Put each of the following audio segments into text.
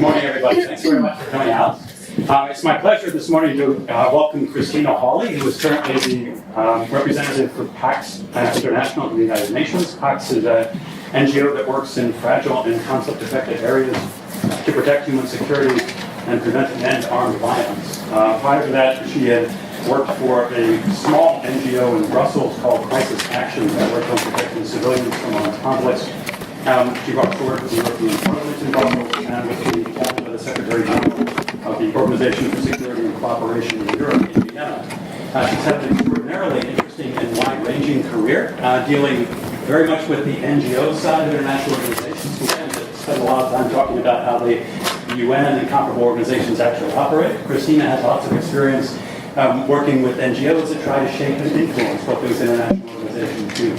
morning, everybody. Thanks very much for coming out. It's my pleasure this morning to welcome Christina Hawley, who is currently the representative for PAX International in the United Nations. PAX is an NGO that works in fragile and conflict-affected areas to protect human security and prevent and end armed violence. Prior to that, she had worked for a small NGO in Brussels called Crisis Action that worked on protecting civilians from armed conflicts. She brought forward with the European Parliament in Brussels and with the cabinet of the Secretary General of the Organization for Security and Cooperation in Europe in Vienna. She's had an extraordinarily interesting and wide-ranging career, dealing very much with the NGO side of international organizations. We tend to spend a lot of time talking about how the UN and comparable organizations actually operate. Christina has lots of experience working with NGOs that try to shape and influence what those international organizations do.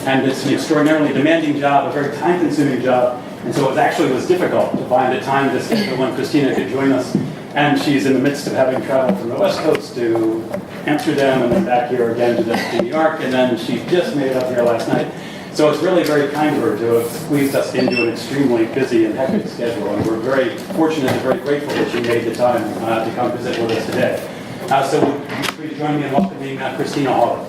And it's an extraordinarily demanding job, a very time-consuming job, and so it actually was difficult to find a time to schedule when Christina could join us. And she's in the midst of having traveled from the West Coast to Amsterdam and then back here again to New York, and then she just made it up here last night. So it's really very kind of her to have squeezed us into an extremely busy and hectic schedule, and we're very fortunate and very grateful that she made the time to come visit with us today. So please join me in welcoming Christina Hawley.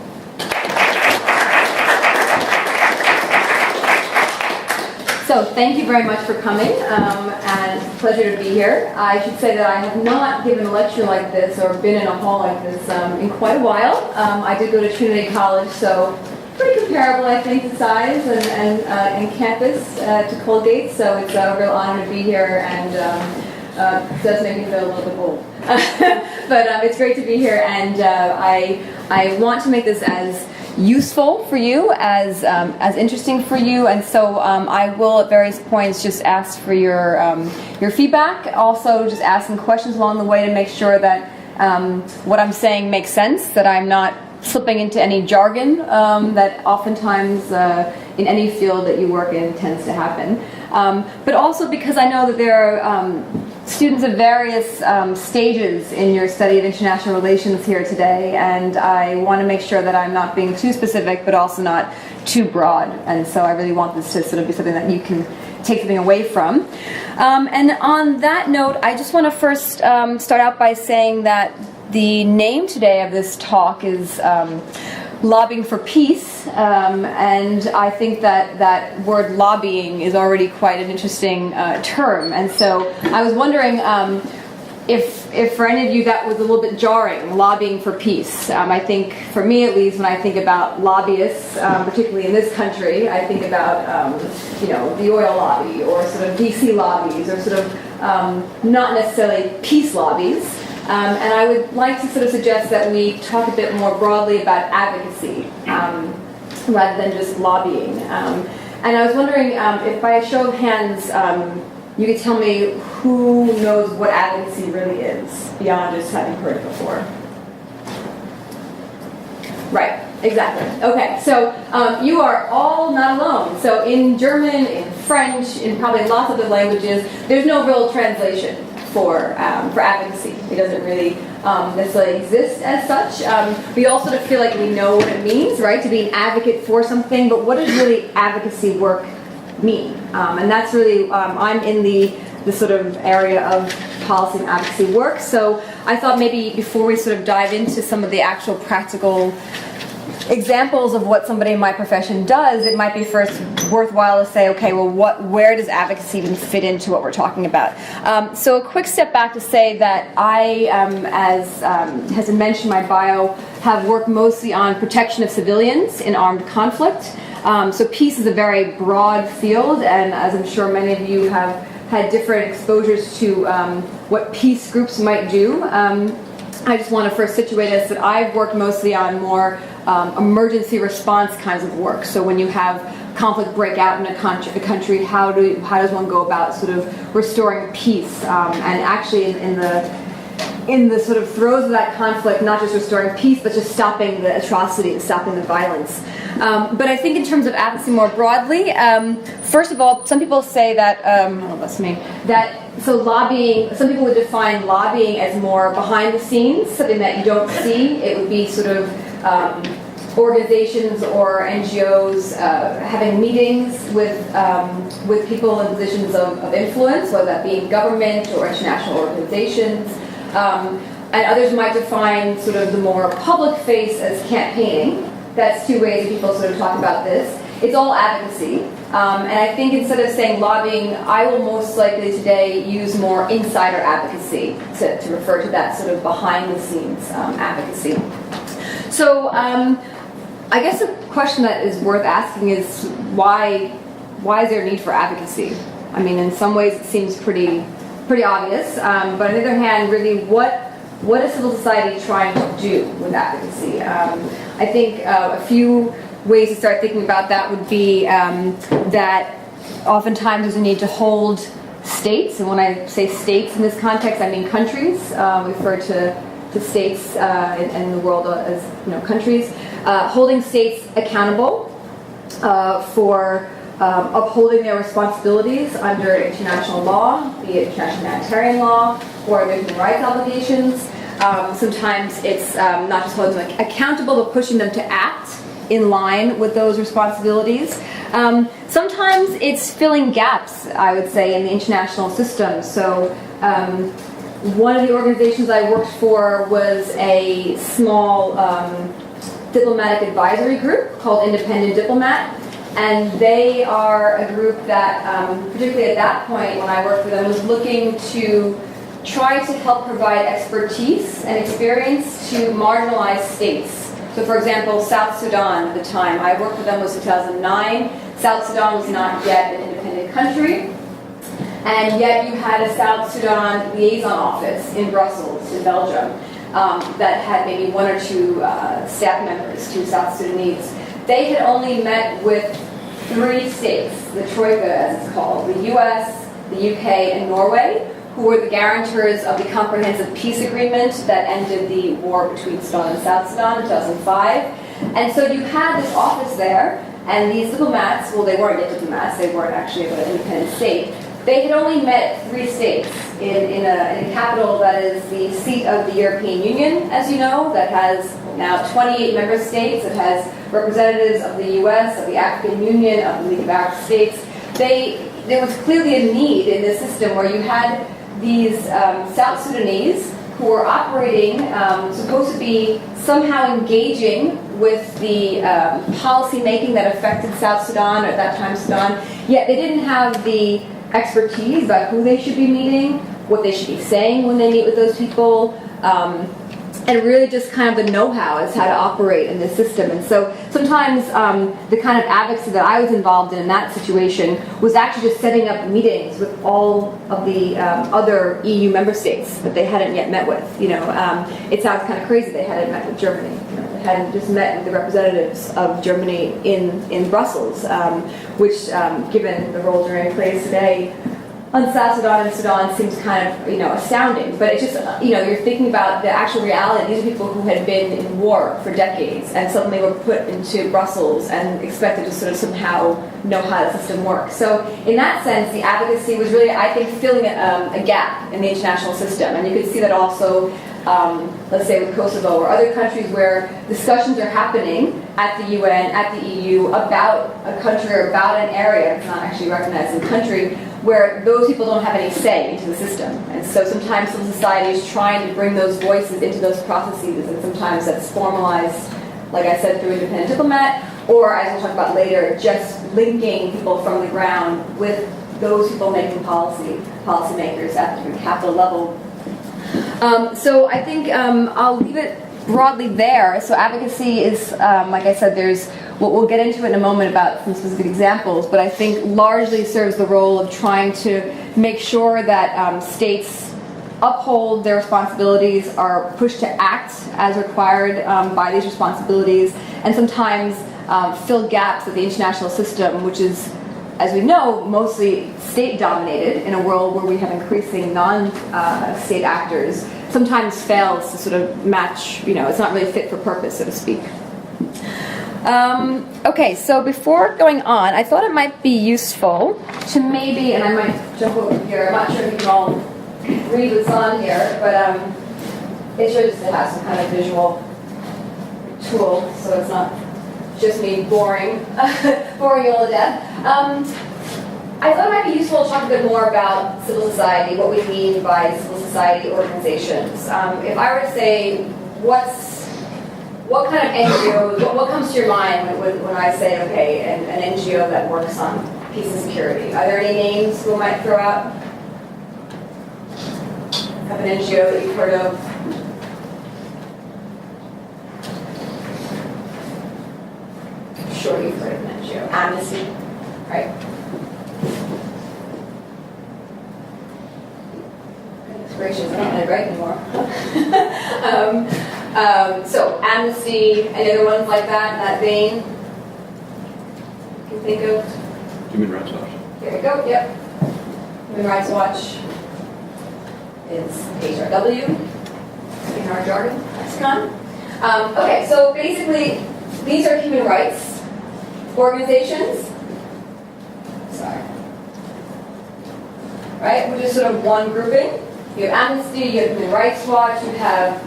So thank you very much for coming, and pleasure to be here. I should say that I have not given a lecture like this or been in a hall like this in quite a while. I did go to Trinity College, so pretty comparable, I think, in size and campus to Colgate, so it's a real honor to be here, and it does make me feel a little bit old. But it's great to be here, and I want to make this as useful for you, as interesting for you, and so I will at various points just ask for your feedback. Also, just ask some questions along the way to make sure that what I'm saying makes sense, that I'm not slipping into any jargon that oftentimes in any field that you work in tends to happen. But also because I know that there are students of various stages in your study of international relations here today, and I want to make sure that I'm not being too specific but also not too broad, and so I really want this to sort of be something that you can take something away from. And on that note, I just want to first start out by saying that the name today of this talk is Lobbying for Peace, and I think that word lobbying is already quite an interesting term, and so I was wondering if for any of you that was a little bit jarring, lobbying for peace. I think for me at least, when I think about lobbyists, particularly in this country, I think about the oil lobby or sort of DC lobbies or sort of not necessarily peace lobbies. And I would like to sort of suggest that we talk a bit more broadly about advocacy rather than just lobbying. And I was wondering if by a show of hands you could tell me who knows what advocacy really is beyond just having heard it before. Right, exactly. Okay, so you are all not alone. So in German, in French, in probably lots of other languages, there's no real translation for advocacy. It doesn't really necessarily exist as such. We all sort of feel like we know what it means, right, to be an advocate for something, but what does really advocacy work mean? And that's really, I'm in the sort of area of policy and advocacy work, so I thought maybe before we sort of dive into some of the actual practical examples of what somebody in my profession does, it might be first worthwhile to say, okay, well, where does advocacy even fit into what we're talking about? So a quick step back to say that I, as has been mentioned in my bio, have worked mostly on protection of civilians in armed conflict. So peace is a very broad field, and as I'm sure many of you have had different exposures to what peace groups might do. I just want to first situate us that I've worked mostly on more emergency response kinds of work. So when you have conflict break out in a country, how does one go about sort of restoring peace? And actually in the sort of throes of that conflict, not just restoring peace, but just stopping the atrocity and stopping the violence. But I think in terms of advocacy more broadly, first of all, some people say that, so lobbying, some people would define lobbying as more behind the scenes, something that you don't see. It would be sort of organizations or NGOs having meetings with people in positions of influence, whether that be in government or international organizations. And others might define sort of the more public face as campaigning. That's two ways that people sort of talk about this. It's all advocacy. And I think instead of saying lobbying, I will most likely today use more insider advocacy to refer to that sort of behind-the-scenes advocacy. So I guess a question that is worth asking is why is there a need for advocacy? I mean, in some ways it seems pretty obvious, but on the other hand, really, what is civil society trying to do with advocacy? I think a few ways to start thinking about that would be that oftentimes there's a need to hold states, and when I say states in this context, I mean countries. We refer to states in the world as countries, holding states accountable for upholding their responsibilities under international law, be it international humanitarian law or their human rights obligations. Sometimes it's not just holding them accountable, but pushing them to act in line with those responsibilities. Sometimes it's filling gaps, I would say, in the international system. So one of the organizations I worked for was a small diplomatic advisory group called Independent Diplomat. And they are a group that, particularly at that point when I worked for them, was looking to try to help provide expertise and experience to marginalized states. So for example, South Sudan at the time, I worked with them was 2009. South Sudan was not yet an independent country. And yet you had a South Sudan liaison office in Brussels, in Belgium, that had maybe one or two staff members, two South Sudanese. They had only met with 3 states, the Troika as it's called, the US, the UK, and Norway, who were the guarantors of the comprehensive peace agreement that ended the war between Sudan and South Sudan in 2005. And so you had this office there, and these diplomats, well, they weren't yet diplomats, they weren't actually an independent state. They had only met 3 states in a capital that is the seat of the European Union, as you know, that has now 28 member states. It has representatives of the US, of the African Union, of the League of Arab States. There was clearly a need in this system where you had these South Sudanese who were operating, supposed to be somehow engaging with the policy making that affected South Sudan, or at that time Sudan, yet they didn't have the expertise about who they should be meeting, what they should be saying when they meet with those people, and really just kind of the know-how as how to operate in this system. And so sometimes the kind of advocacy that I was involved in that situation was actually just setting up meetings with all of the other EU member states that they hadn't yet met with. It sounds kind of crazy they hadn't met with Germany. They hadn't just met with the representatives of Germany in Brussels, which, given the role Germany plays today on South Sudan and Sudan, seems kind of astounding. But it's just you're thinking about the actual reality. These are people who had been in war for decades and suddenly were put into Brussels and expected to sort of somehow know how the system works. So in that sense, the advocacy was really, I think, filling a gap in the international system. And you could see that also, let's say with Kosovo or other countries where discussions are happening at the UN, at the EU, about a country or about an area, it's not actually recognized as a country, where those people don't have any say into the system. And so sometimes civil society is trying to bring those voices into those processes, and sometimes that's formalized, like I said, through Independent Diplomat, or as we'll talk about later, just linking people from the ground with those people making policymakers at the capital level. So I think I'll leave it broadly there. So advocacy is, like I said, there's what we'll get into in a moment about some specific examples, but I think largely serves the role of trying to make sure that states uphold their responsibilities, are pushed to act as required by these responsibilities, and sometimes fill gaps of the international system, which is, as we know, mostly state-dominated in a world where we have increasing non-state actors, sometimes fails to sort of match, it's not really fit for purpose, so to speak. Okay, so before going on, I thought it might be useful to maybe, and I might jump over here, I'm not sure if you can all read what's on here, but it's really just to have some kind of visual tool, so it's not just me boring, boring you all to death. I thought it might be useful to talk a bit more about civil society, what we mean by civil society organizations. If I were to say, what kind of NGO, what comes to your mind when I say, okay, an NGO that works on peace and security? Are there any names we might throw out? Have an NGO that you've heard of? Sure, you've heard of an NGO. Amnesty, right? Goodness gracious, I don't really write anymore. So Amnesty, any other ones like that, in that vein? You can think of? Human Rights Watch. There we go, yep. Human Rights Watch is HRW, in our jargon lexicon. Okay, so basically, these are human rights organizations. Sorry. Right, which is sort of one grouping. You have Amnesty, you have Human Rights Watch, you have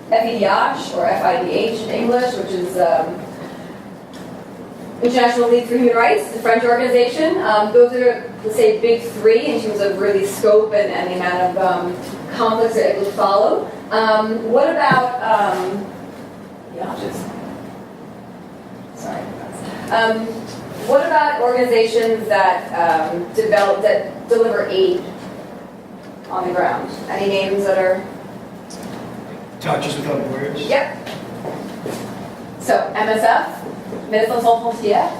FIDH, or FIDH in English, which is International League for Human Rights, the French organization. Those are, let's say, big three in terms of really scope and the amount of conflicts they're able to follow. What about, what about organizations that deliver aid on the ground? Any names that are? Doctors Without Borders. Yep. So, MSF, Médecins Sans Frontières.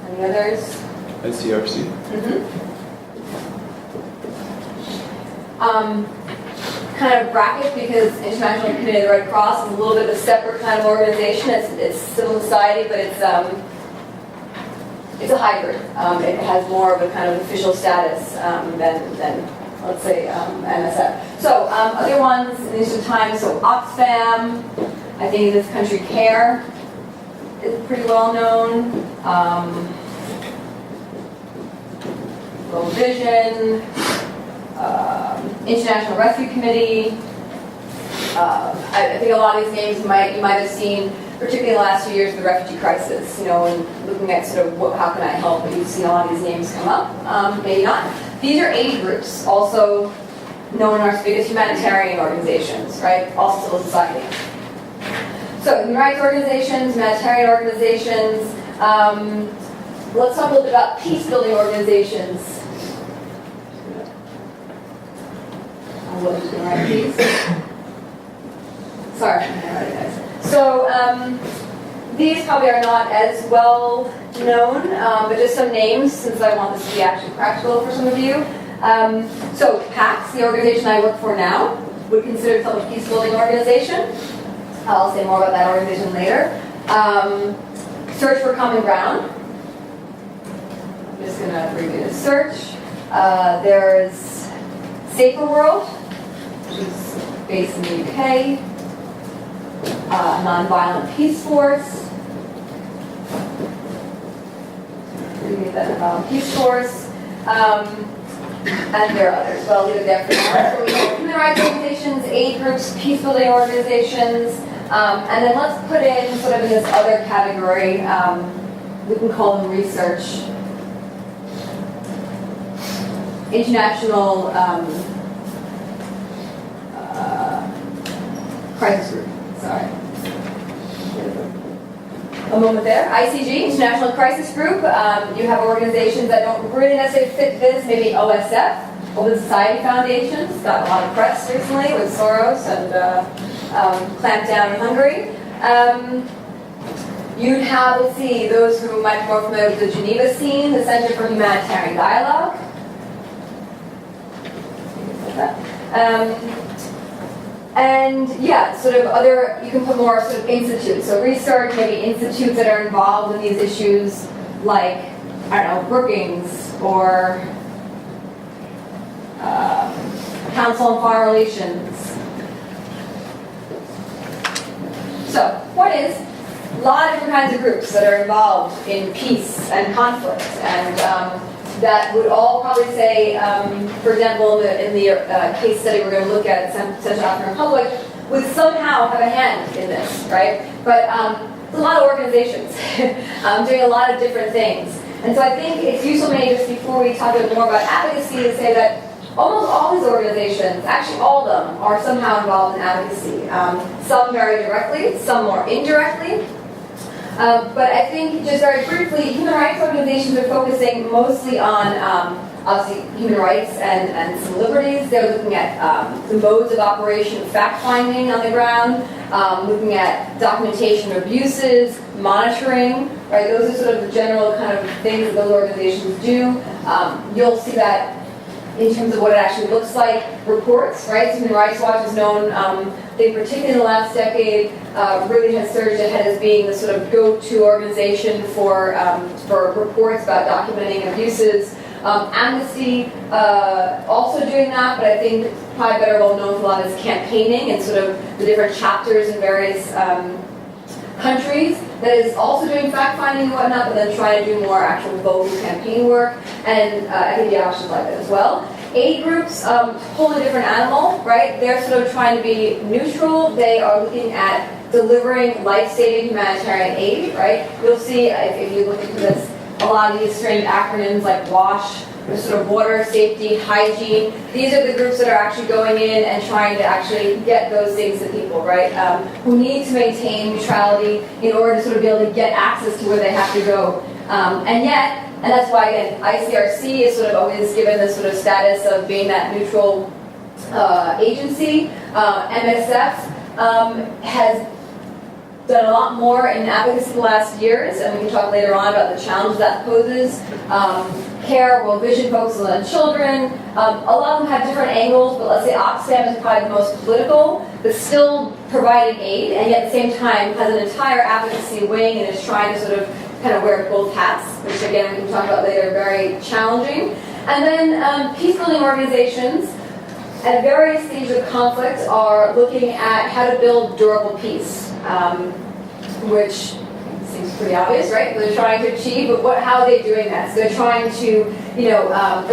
Any others? NCRC. Kind of bracket, because International Committee of the Red Cross is a little bit of a separate kind of organization. It's civil society, but it's a hybrid. It has more of a kind of official status than let's say, MSF. So, other ones in these times, so Oxfam, I think in this country, CARE is pretty well known. World Vision, International Rescue Committee. I think a lot of these names you might have seen, particularly in the last few years of the refugee crisis, and looking at sort of how can I help, but you've seen a lot of these names come up, maybe not. These are aid groups, also known as humanitarian organizations, right? Also civil society. So, human rights organizations, humanitarian organizations. Let's talk a little bit about peace-building organizations. I'm just going to write these. Sorry, I'm going to write it, guys. So, these probably are not as well known, but just some names, since I want this to be actually practical for some of you. So PAX, the organization I work for now, would consider itself a peace-building organization. I'll say more about that organization later. Search for Common Ground. I'm just going to review this search. There's Safer World, which is based in the UK. Nonviolent Peace Force. Peace Force. And there are others, but I'll leave it there for now. So we have human rights organizations, aid groups, peace-building organizations, and then let's put in sort of in this other category, we can call them research. International Crisis Group, sorry. A moment there. ICG, International Crisis Group. You have organizations that don't really necessarily fit this. Maybe OSF, Open Society Foundation. It's got a lot of press recently with Soros and clampdown in Hungary. You'd have, let's see, those who might be more familiar with the Geneva scene, the Center for Humanitarian Dialogue. And yeah, sort of other, you can put more sort of institutes. So research, maybe institutes that are involved in these issues like, I don't know, Brookings or Council on Foreign Relations. So, point is, a lot of different kinds of groups that are involved in peace and conflict. And that would all probably say, for example, in the case study we're going to look at Central African Republic, would somehow have a hand in this, right? But it's a lot of organizations doing a lot of different things. And so I think it's useful maybe just before we talk a bit more about advocacy to say that almost all these organizations, actually all of them, are somehow involved in advocacy. Some very directly, some more indirectly. But I think just very briefly, human rights organizations are focusing mostly on obviously human rights and some liberties. They're looking at the modes of operation, fact-finding on the ground, looking at documentation of abuses, monitoring, right? Those are sort of the general kind of things that those organizations do. You'll see that in terms of what it actually looks like. Reports, right? Human Rights Watch is known, I think particularly in the last decade, really has surged ahead as being the sort of go-to organization for reports about documenting abuses. Amnesty also doing that, but I think probably better well known for a lot of its campaigning and sort of the different chapters in various countries that is also doing fact-finding and whatnot, but then trying to do more actual vocal campaign work, and I think the options like that as well. Aid groups, wholly different animal, right? They're sort of trying to be neutral. They are looking at delivering life-saving humanitarian aid, right? You'll see, if you look into this, a lot of these strange acronyms like WASH, sort of water, safety, hygiene. These are the groups that are actually going in and trying to actually get those things to people, right? Who need to maintain neutrality in order to sort of be able to get access to where they have to go. And that's why, again, ICRC is sort of always given this sort of status of being that neutral agency. MSF has done a lot more in advocacy the last years, and we can talk later on about the challenges that poses. CARE, World Vision focuses on children. A lot of them have different angles, but let's say Oxfam is probably the most political, but still providing aid, and yet at the same time has an entire advocacy wing and is trying to sort of kind of wear both hats, which again we can talk about later, very challenging. And then peace-building organizations at various stages of conflict are looking at how to build durable peace, which seems pretty obvious, right? They're trying to achieve, but how are they doing that? So they're trying to,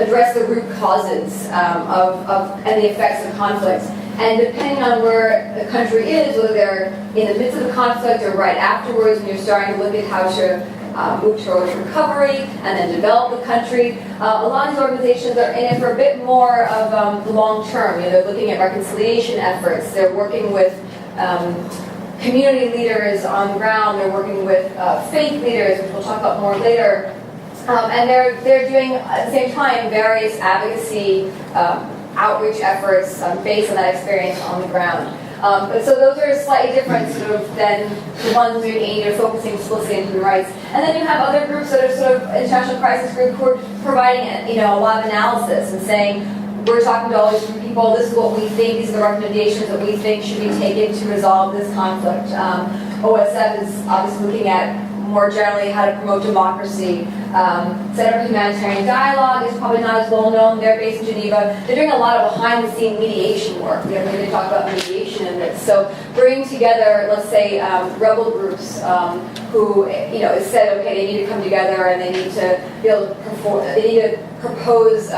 address the root causes and the effects of conflict. And depending on where the country is, whether they're in the midst of the conflict or right afterwards, when you're starting to look at how to move towards recovery and then develop the country, a lot of these organizations are in it for a bit more of the long term. They're looking at reconciliation efforts. They're working with community leaders on the ground. They're working with faith leaders, which we'll talk about more later. And they're doing, at the same time, various advocacy outreach efforts based on that experience on the ground. So those are slightly different sort of than the ones doing aid or focusing explicitly on human rights. And then you have other groups that are sort of international crisis group who are providing a lot of analysis and saying, we're talking to all these different people, this is what we think, these are the recommendations that we think should be taken to resolve this conflict. OSF is obviously looking at more generally how to promote democracy. Center for Humanitarian Dialogue is probably not as well known. They're based in Geneva. They're doing a lot of behind-the-scenes mediation work. We're going to talk about mediation in this. So bringing together, let's say, rebel groups who, it said, okay, they need to come together and they need to be able to perform. They need to propose.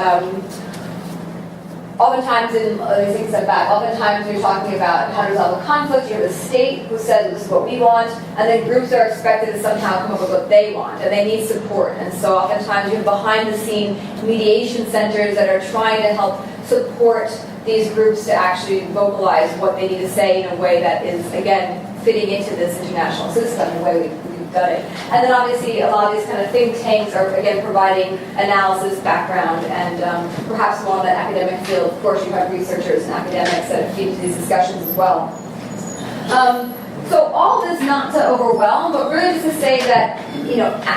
Oftentimes, oftentimes you're talking about how to resolve a conflict. You have a state who says this is what we want, and then groups are expected to somehow come up with what they want, and they need support. And so oftentimes you have behind-the-scene mediation centers that are trying to help support these groups to actually vocalize what they need to say in a way that is, again, fitting into this international system, the way we've done it. And then obviously a lot of these kind of think tanks are, again, providing analysis, background, and perhaps more on the academic field. Of course, you have researchers and academics that feed into these discussions as well. So all this not to overwhelm, but really just to say that,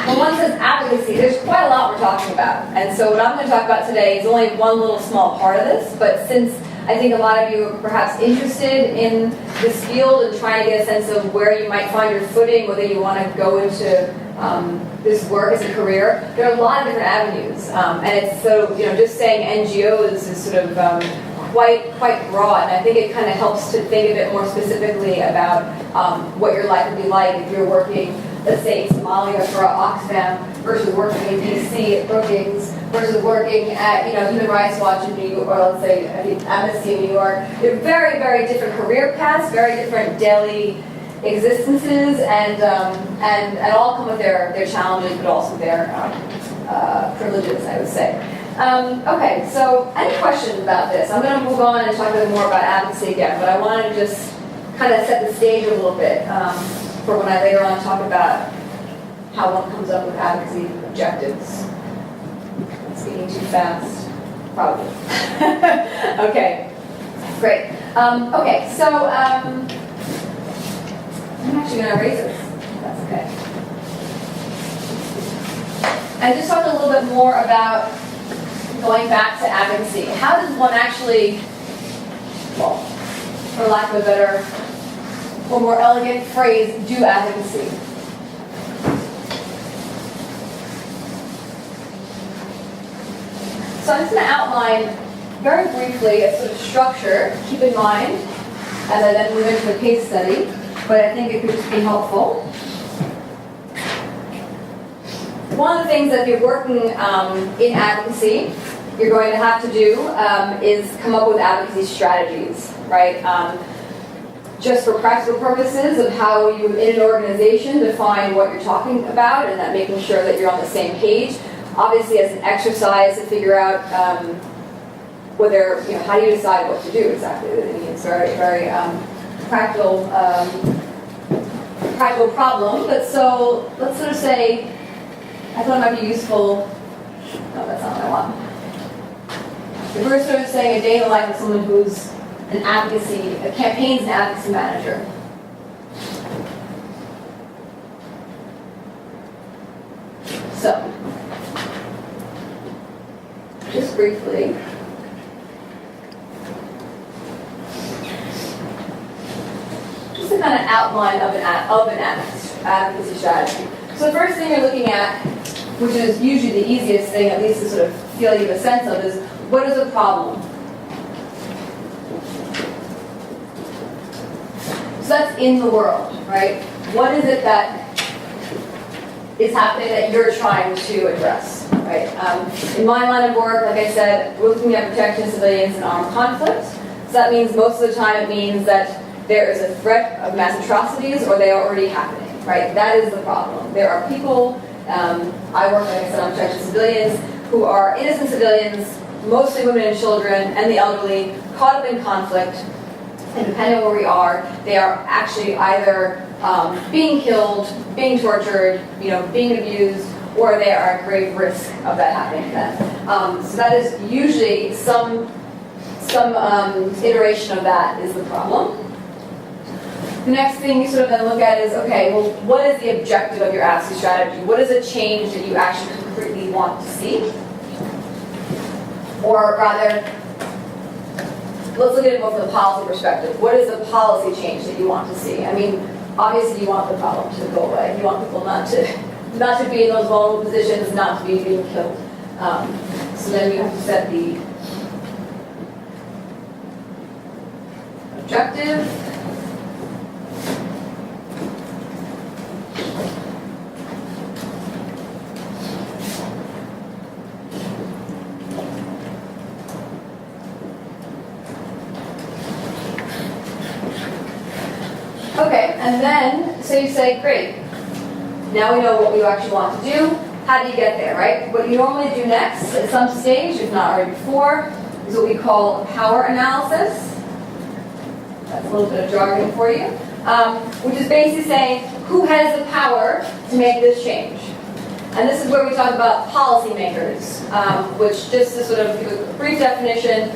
when one says advocacy, there's quite a lot we're talking about. And so what I'm going to talk about today is only one little small part of this, but since I think a lot of you are perhaps interested in this field and trying to get a sense of where you might find your footing, whether you want to go into this work as a career, there are a lot of different avenues. And it's so, just saying NGOs is sort of quite broad. And I think it kind of helps to think a bit more specifically about what your life would be like if you're working let's say, Somalia for Oxfam versus working in DC at Brookings versus working at, Human Rights Watch in New York, or let's say, Amnesty in New York. They're very, very different career paths, very different daily existences, and all come with their challenges, but also their privileges, I would say. Okay, so any questions about this? I'm going to move on and talk a little more about advocacy again, but I wanted to just kind of set the stage a little bit for when I later on talk about how one comes up with advocacy objectives. I'm speaking too fast, probably. Okay, great. Okay, so I'm actually going to erase this. That's okay. And just talk a little bit more about going back to advocacy. How does one actually, well, for lack of a better or more elegant phrase, do advocacy? So I'm just going to outline very briefly a sort of structure, keep in mind, as I then move into a case study, but I think it could just be helpful. One of the things that if you're working in advocacy, you're going to have to do is come up with advocacy strategies, right? Just for practical purposes of how you, in an organization, define what you're talking about, and that making sure that you're on the same page. Obviously, as an exercise to figure out whether, how do you decide what to do exactly? I mean, it's very, very practical problem. But so let's sort of say, I thought it might be useful. No, that's not what I want. If we're sort of saying a day in the life of someone who's a campaigns and advocacy manager. So, just briefly, just a kind of outline of an advocacy strategy. So the first thing you're looking at, which is usually the easiest thing, at least to sort of feel you have a sense of, is what is the problem? So that's in the world, right? What is it that is happening that you're trying to address, right? In my line of work, like I said, we're looking at protecting civilians in armed conflict. So that means most of the time it means that there is a threat of mass atrocities or they are already happening, right? That is the problem. There are people, I work, like I said, on protecting civilians, who are innocent civilians, mostly women and children, and the elderly, caught up in conflict. And depending on where we are, they are actually either being killed, being tortured, being abused, or they are at grave risk of that happening to them. So that is usually some iteration of that is the problem. The next thing you sort of then look at is, okay, well, what is the objective of your advocacy strategy? What is a change that you actually concretely want to see? Or rather, let's look at it more from the policy perspective. What is the policy change that you want to see? I mean, obviously you want the problem to go away. You want people not to be in those vulnerable positions, not to be being killed. So then you have to set the objective. Okay, and then, so you say, great, now we know what we actually want to do. How do you get there, right? What you normally do next, at some stage, if not already before, is what we call power analysis. That's a little bit of jargon for you. Which is basically saying, who has the power to make this change? And this is where we talk about policymakers, which just to sort of give a brief definition,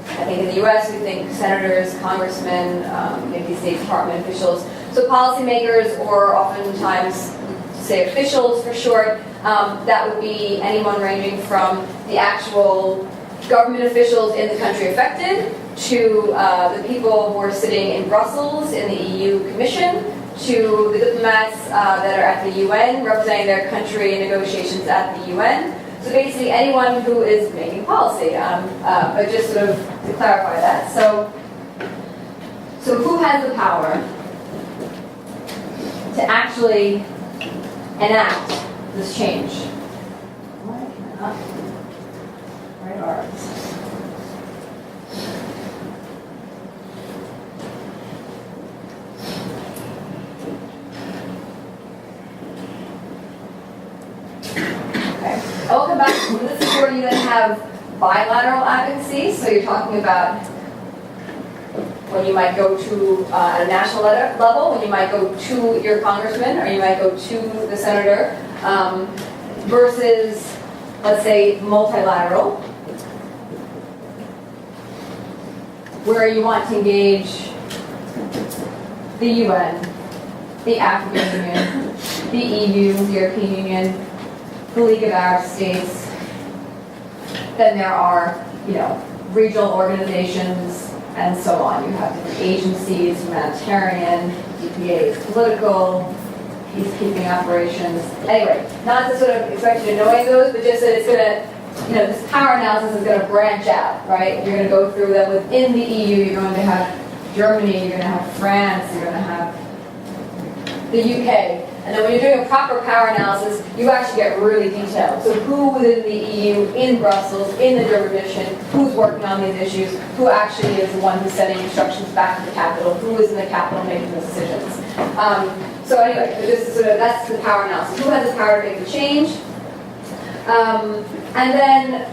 I think in the US we think senators, congressmen, maybe State Department officials. So policymakers, or oftentimes say officials for short, that would be anyone ranging from the actual government officials in the country affected to the people who are sitting in Brussels in the EU Commission, to the diplomats that are at the UN representing their country in negotiations at the UN. So basically anyone who is making policy, but just sort of to clarify that. So who has the power to actually enact this change. Why cannot write R's? Okay. I'll come back. This is where you then have bilateral advocacy. So you're talking about when you might go to a national level, when you might go to your congressman, or you might go to the senator, versus, let's say, multilateral, where you want to engage the UN, the African Union, the EU, the European Union, the League of Arab States. Then there are, regional organizations, and so on. You have different agencies, humanitarian, DPA is political, peacekeeping operations. Anyway, not to sort of expect you to know any of those, but just that it's going to, this power analysis is going to branch out, right? You're going to go through them within the EU. You're going to have Germany, you're going to have France, you're going to have the UK. And then when you're doing a proper power analysis, you actually get really detailed. So who within the EU, in Brussels, in the Durban mission, who's working on these issues, who actually is the one who's setting instructions back to the capital, who is in the capital making the decisions. So anyway, this is that's the power analysis. Who has the power to make the change? And then,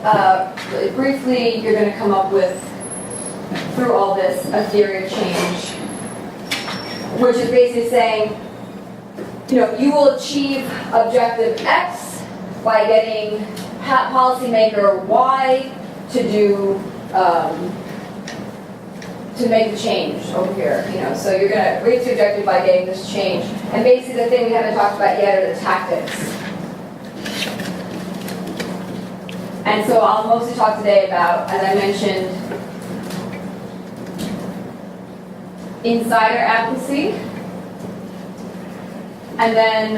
really briefly, you're going to come up with, through all this, a theory of change, which is basically saying, you will achieve objective X by getting policymaker Y to do, to make the change over here. So you're going to reach the objective by getting this change. And basically the thing we haven't talked about yet are the tactics. And so I'll mostly talk today about, as I mentioned, insider advocacy. And then,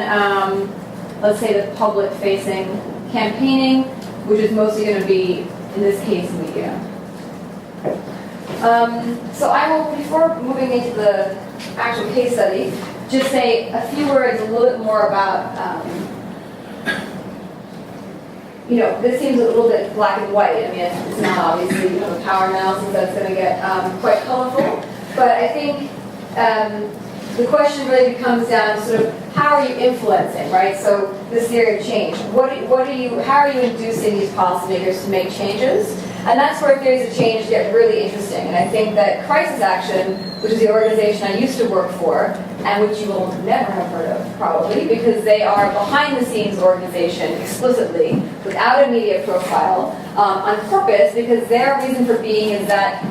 let's say the public-facing campaigning, which is mostly going to be, in this case, media. So I will, before moving into the actual case study, just say a few words a little bit more about, this seems a little bit black and white. I mean, it's not obviously, the power analysis that's going to get quite colorful. But I think the question really comes down to sort of how are you influencing, right? So this theory of change. How are you inducing these policymakers to make changes? And that's where theories of change get really interesting. And I think that Crisis Action, which is the organization I used to work for, and which you will never have heard of, probably, because they are a behind-the-scenes organization explicitly, without a media profile, on purpose, because their reason for being is that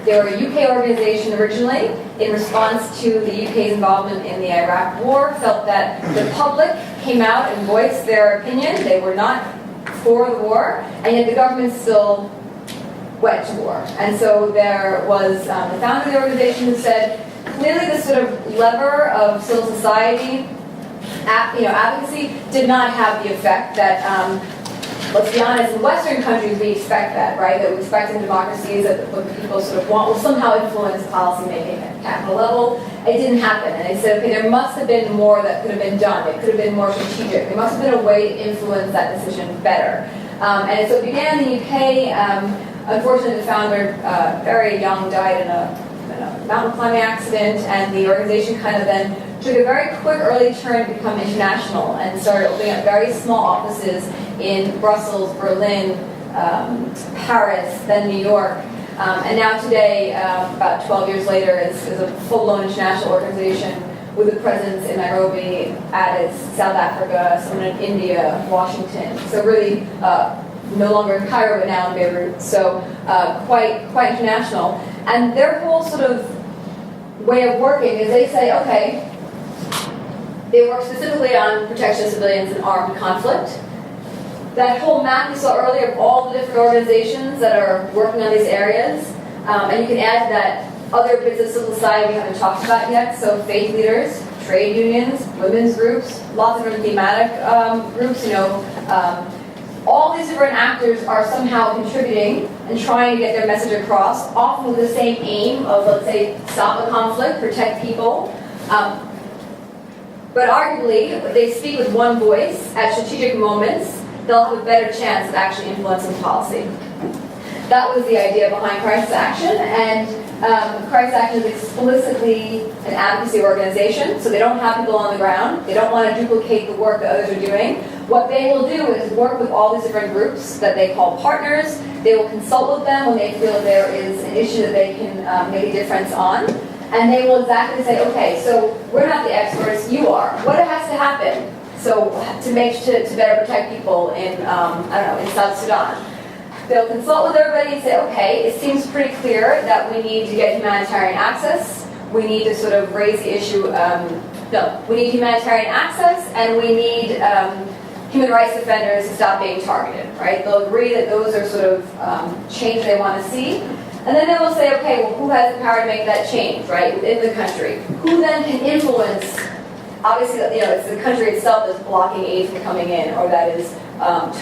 they were a UK organization originally, in response to the UK's involvement in the Iraq War, felt that the public came out and voiced their opinion. They were not for the war, and yet the government still went to war. And so there was the founder of the organization who said, clearly this sort of lever of civil society, advocacy, did not have the effect that, let's be honest, in Western countries we expect that, right? That we expect in democracies that what people sort of want will somehow influence policy making at capital level. It didn't happen. And they said, okay, there must have been more that could have been done. It could have been more strategic. There must have been a way to influence that decision better. And so it began in the UK. Unfortunately, the founder, very young, died in a mountain climbing accident, and the organization kind of then took a very quick early turn to become international and started opening up very small offices in Brussels, Berlin, Paris, then New York. And now today, about 12 years later, is a full-blown international organization with a presence in Nairobi, Addis, South Africa, some in India, Washington. So really, no longer in Cairo, but now in Beirut. So quite international. And their whole sort of way of working is they say, okay, they work specifically on protection of civilians in armed conflict. That whole map you saw earlier of all the different organizations that are working on these areas, and you can add to that other bits of civil society we haven't talked about yet, so faith leaders, trade unions, women's groups, lots of different thematic groups, all these different actors are somehow contributing and trying to get their message across, often with the same aim of, let's say, stop a conflict, protect people. But arguably, if they speak with one voice at strategic moments, they'll have a better chance of actually influencing policy. That was the idea behind Crisis Action, and Crisis Action is explicitly an advocacy organization, so they don't have people on the ground. They don't want to duplicate the work that others are doing. What they will do is work with all these different groups that they call partners. They will consult with them when they feel there is an issue that they can make a difference on. And they will exactly say, okay, so we're not the experts, you are. What has to happen so to better protect people in, in South Sudan? They'll consult with everybody and say, okay, it seems pretty clear that we need to get humanitarian access. We need to sort of raise the issue, we need humanitarian access, and we need human rights defenders to stop being targeted, right? They'll agree that those are sort of change they want to see. And then they will say, okay, well, who has the power to make that change, right, within the country? Who then can influence, obviously, it's the country itself that's blocking aid from coming in, or that is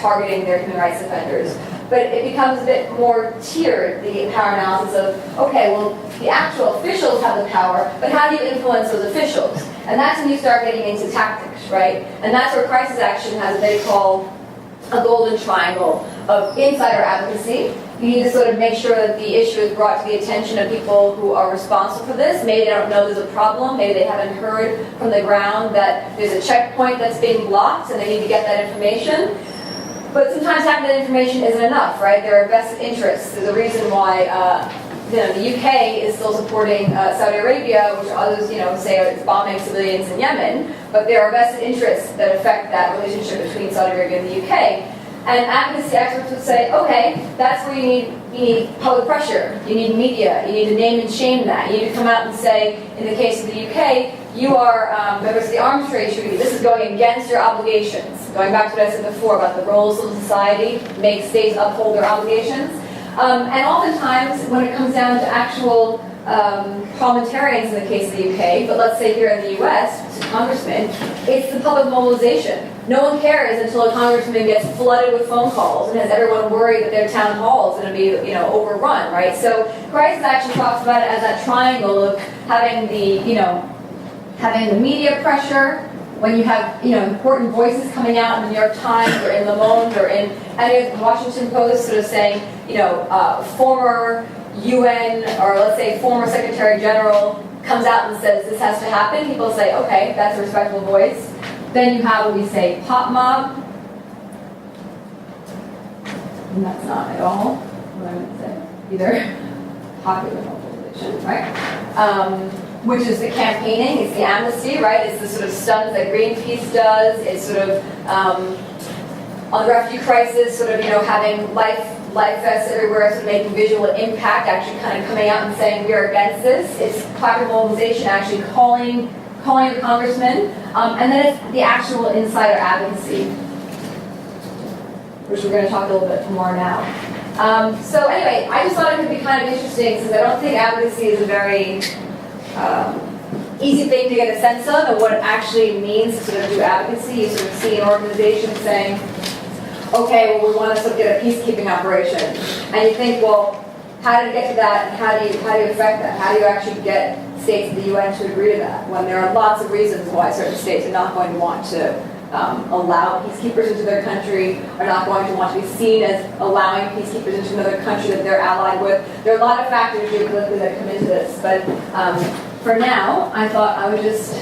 targeting their human rights defenders. But it becomes a bit more tiered, the power analysis of, okay, well, the actual officials have the power, but how do you influence those officials? And that's when you start getting into tactics, right? And that's where Crisis Action has what they call a golden triangle of insider advocacy. You need to sort of make sure that the issue is brought to the attention of people who are responsible for this. Maybe they don't know there's a problem. Maybe they haven't heard from the ground that there's a checkpoint that's being blocked and they need to get that information. But sometimes having that information isn't enough, right? There are vested interests. There's a reason why the UK is still supporting Saudi Arabia, which others say it's bombing civilians in Yemen. But there are vested interests that affect that relationship between Saudi Arabia and the UK. And advocacy experts would say, okay, that's where you need public pressure. You need media. You need to name and shame that. You need to come out and say, in the case of the UK, you are members of the Arms Trade Treaty. This is going against your obligations. Going back to what I said before about the roles of society, make states uphold their obligations. And oftentimes, when it comes down to actual parliamentarians in the case of the UK, but let's say here in the US, it's a congressman, it's the public mobilization. No one cares until a congressman gets flooded with phone calls and has everyone worried that their town hall is going to be, overrun, right? So Crisis Action talks about it as that triangle of having the media pressure, when you have important voices coming out in the New York Times or in Le Monde or in any of the Washington Post sort of saying, former UN or let's say former Secretary General comes out and says this has to happen, people say, okay, that's a respectable voice. Then you have what we say pop mob. And that's not at all what I would say either. Popular mobilization, right? Which is the campaigning, it's the amnesty, right? It's the sort of stunts that Greenpeace does. It's sort of on the refugee crisis, sort of having life vests everywhere, sort of making visual impact, actually kind of coming out and saying we are against this. It's popular mobilization, actually calling the congressman, and then it's the actual insider advocacy, which we're going to talk a little bit more now. So anyway, I just thought it could be kind of interesting since I don't think advocacy is a very easy thing to get a sense of and what it actually means to sort of do advocacy. You sort of see an organization saying, okay, well, we want to sort of get a peacekeeping operation. And you think, well, how did it get to that, and how do you affect that? How do you actually get states of the UN to agree to that, when there are lots of reasons why certain states are not going to want to allow peacekeepers into their country, are not going to want to be seen as allowing peacekeepers into another country that they're allied with. There are a lot of factors geopolitically that come into this, but for now, I thought I would just,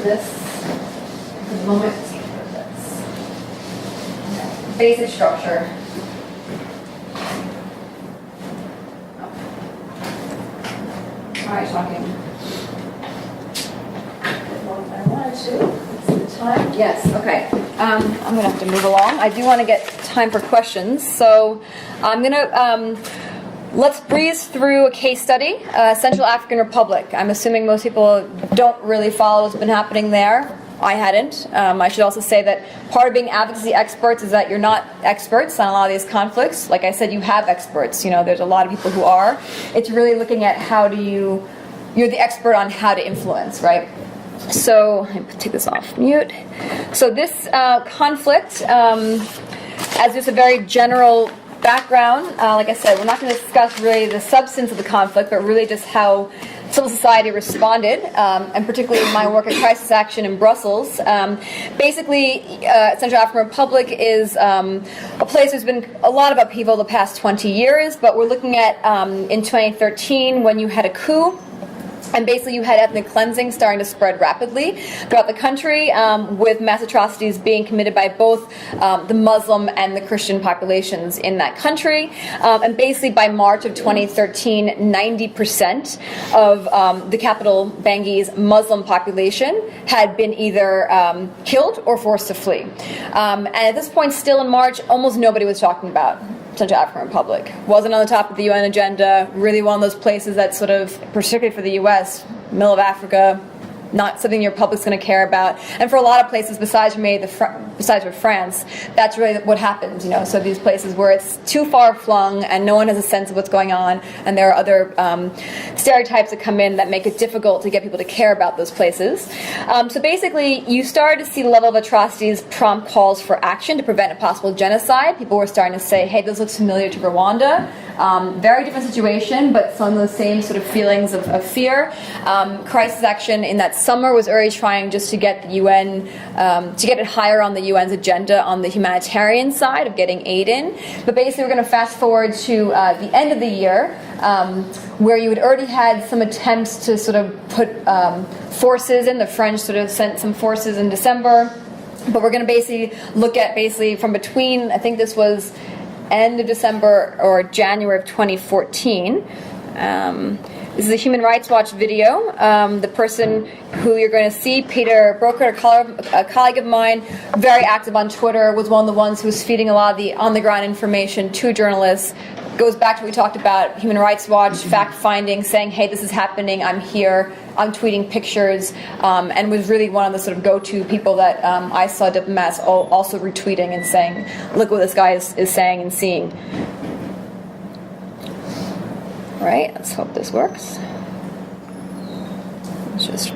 this. For the moment, basic structure. All right, talking. I wanted to. Is the time? Yes. Okay. I'm going to have to move along. I do want to get time for questions, so I'm going to. Let's breeze through a case study, Central African Republic. I'm assuming most people don't really follow what's been happening there. I hadn't. I should also say that part of being advocacy experts is that you're not experts on a lot of these conflicts. Like I said, you have experts. There's a lot of people who are. It's really looking at you're the expert on how to influence, right? So, let me take this off mute. So this conflict, as just a very general background, like I said, we're not going to discuss really the substance of the conflict, but really just how civil society responded, and particularly my work at Crisis Action in Brussels. Basically, Central African Republic is a place there's been a lot of upheaval the past 20 years, but we're looking at in 2013 when you had a coup. And basically you had ethnic cleansing starting to spread rapidly throughout the country, with mass atrocities being committed by both the Muslim and the Christian populations in that country. And basically by March of 2013, 90% of the capital Bangi's Muslim population had been either killed or forced to flee. And at this point, still in March, almost nobody was talking about Central African Republic. Wasn't on the top of the UN agenda, really one of those places that sort of, particularly for the US, middle of Africa, not something your public's going to care about. And for a lot of places, besides with France, that's really what happens, you know. So these places where it's too far flung and no one has a sense of what's going on, and there are other stereotypes that come in that make it difficult to get people to care about those places. So basically, you started to see the level of atrocities prompt calls for action to prevent a possible genocide. People were starting to say, hey, this looks familiar to Rwanda. Very different situation, but some of the same sort of feelings of fear. Crisis Action in that summer was already trying just to get the UN, to get it higher on the UN's agenda on the humanitarian side of getting aid in. But basically we're going to fast forward to the end of the year, where you had already had some attempts to sort of put forces in. The French sort of sent some forces in December. But we're going to basically look at from between, I think this was end of December or January of 2014. This is a Human Rights Watch video. The person who you're going to see, Peter Broker, a colleague of mine, very active on Twitter, was one of the ones who was feeding a lot of the on-the-ground information to journalists. Goes back to what we talked about, Human Rights Watch, fact-finding, saying, hey, this is happening, I'm here, I'm tweeting pictures, and was really one of the sort of go-to people that I saw diplomats also retweeting and saying, look what this guy is saying and seeing. All right, let's hope this works. Let's just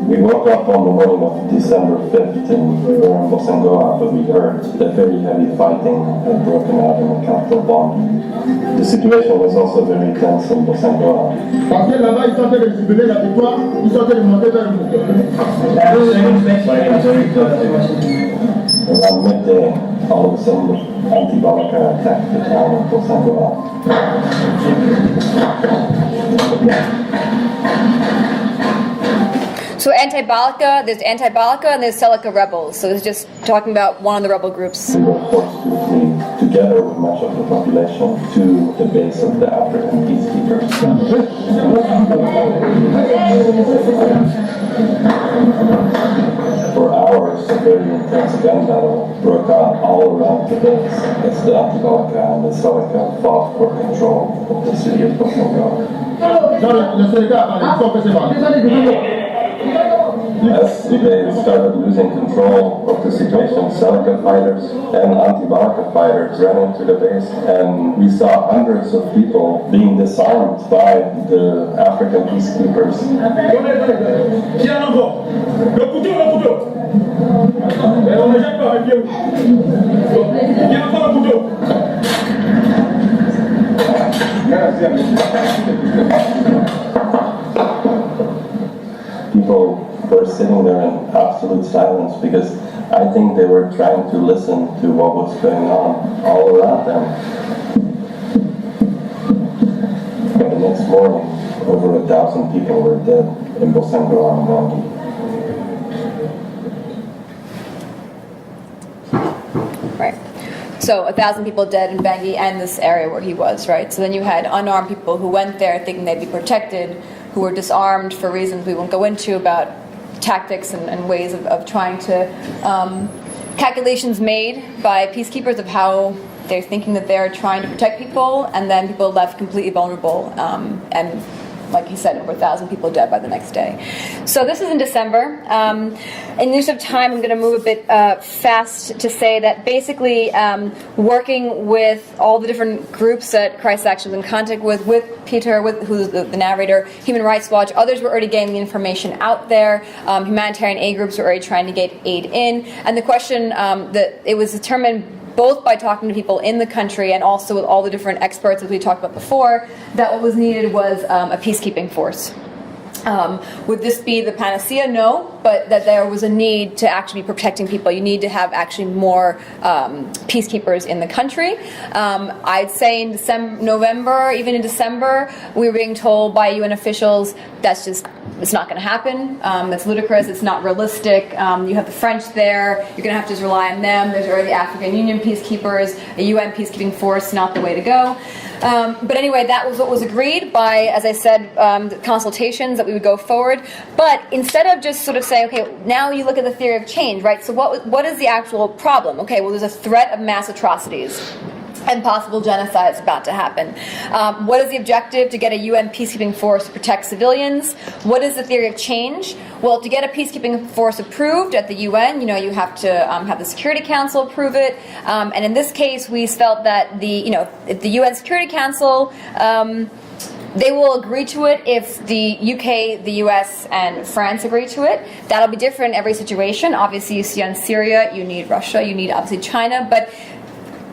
We woke up on the morning of December 5th in Bosangoa, but we heard that very heavy fighting had broken out in the capital Bangui. The situation was also very tense in Bosangoa. Parce que là-bas, ils sont en train de jubiler la victoire, ils sont en train de monter vers le Around midday, all of a sudden, Anti-Balaka attacked the town of Bosangoa. So there's anti-Balaka and there's Seleka rebels. So it's just talking about one of the rebel groups. We were forced to flee together with much of the population to the base of the African peacekeepers. For hours, a very intense gun battle broke out all around the base as the Anti-Balaka and the Seleka fought for control of the city of Bosangoa. As they started losing control of the situation, Seleka fighters and Anti-Balaka fighters ran into the base, and we saw hundreds of people being disarmed by the African peacekeepers. People were sitting there in absolute silence because I think they were trying to listen to what was going on all around them. But the next morning, over 1,000 people were dead in Bosangoa and Bangui. Right. So 1,000 people dead in Bangui and this area where he was, right? So then you had unarmed people who went there thinking they'd be protected, who were disarmed for reasons we won't go into about tactics and ways of trying to, calculations made by peacekeepers of how they're thinking that they're trying to protect people, and then people left completely vulnerable, and like he said, over 1,000 people dead by the next day. So this is in December. in the use of time, I'm going to move a bit fast to say that basically working with all the different groups that Crisis Action was in contact with Peter, who's the narrator, Human Rights Watch, others were already getting the information out there. Humanitarian aid groups were already trying to get aid in. And the question that it was determined both by talking to people in the country and also with all the different experts, as we talked about before, that what was needed was a peacekeeping force. Would this be the panacea? No, but that there was a need to actually be protecting people. You need to have actually more peacekeepers in the country. I'd say in November, even in December, we were being told by UN officials that's just, it's not going to happen. It's ludicrous. It's not realistic. You have the French there. You're going to have to just rely on them. There's already African Union peacekeepers. A UN peacekeeping force, not the way to go. But anyway, that was what was agreed by, as I said, the consultations that we would go forward. But instead of just sort of saying, okay, now you look at the theory of change, right? So what is the actual problem? Okay, well, there's a threat of mass atrocities and possible genocide is about to happen. What is the objective? To get a UN peacekeeping force to protect civilians. What is the theory of change? Well, to get a peacekeeping force approved at the UN, you have to have the Security Council approve it. And in this case, we felt that if the UN Security Council, they will agree to it if the UK, the US, and France agree to it. That'll be different in every situation. Obviously, you see on Syria, you need Russia, you need obviously China, but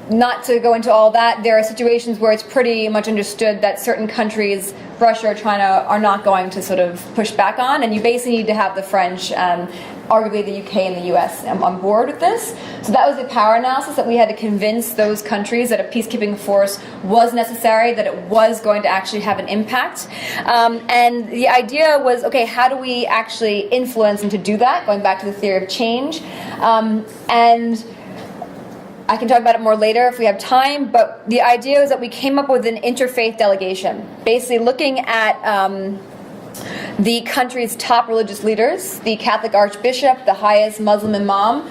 not to go into all that, there are situations where it's pretty much understood that certain countries, Russia or China, are not going to sort of push back on, and you basically need to have the French and arguably the UK and the US on board with this. So that was the power analysis, that we had to convince those countries that a peacekeeping force was necessary, that it was going to actually have an impact. And the idea was, okay, how do we actually influence them to do that, going back to the theory of change. And I can talk about it more later if we have time, but the idea is that we came up with an interfaith delegation, basically looking at the country's top religious leaders, the Catholic Archbishop, the highest Muslim imam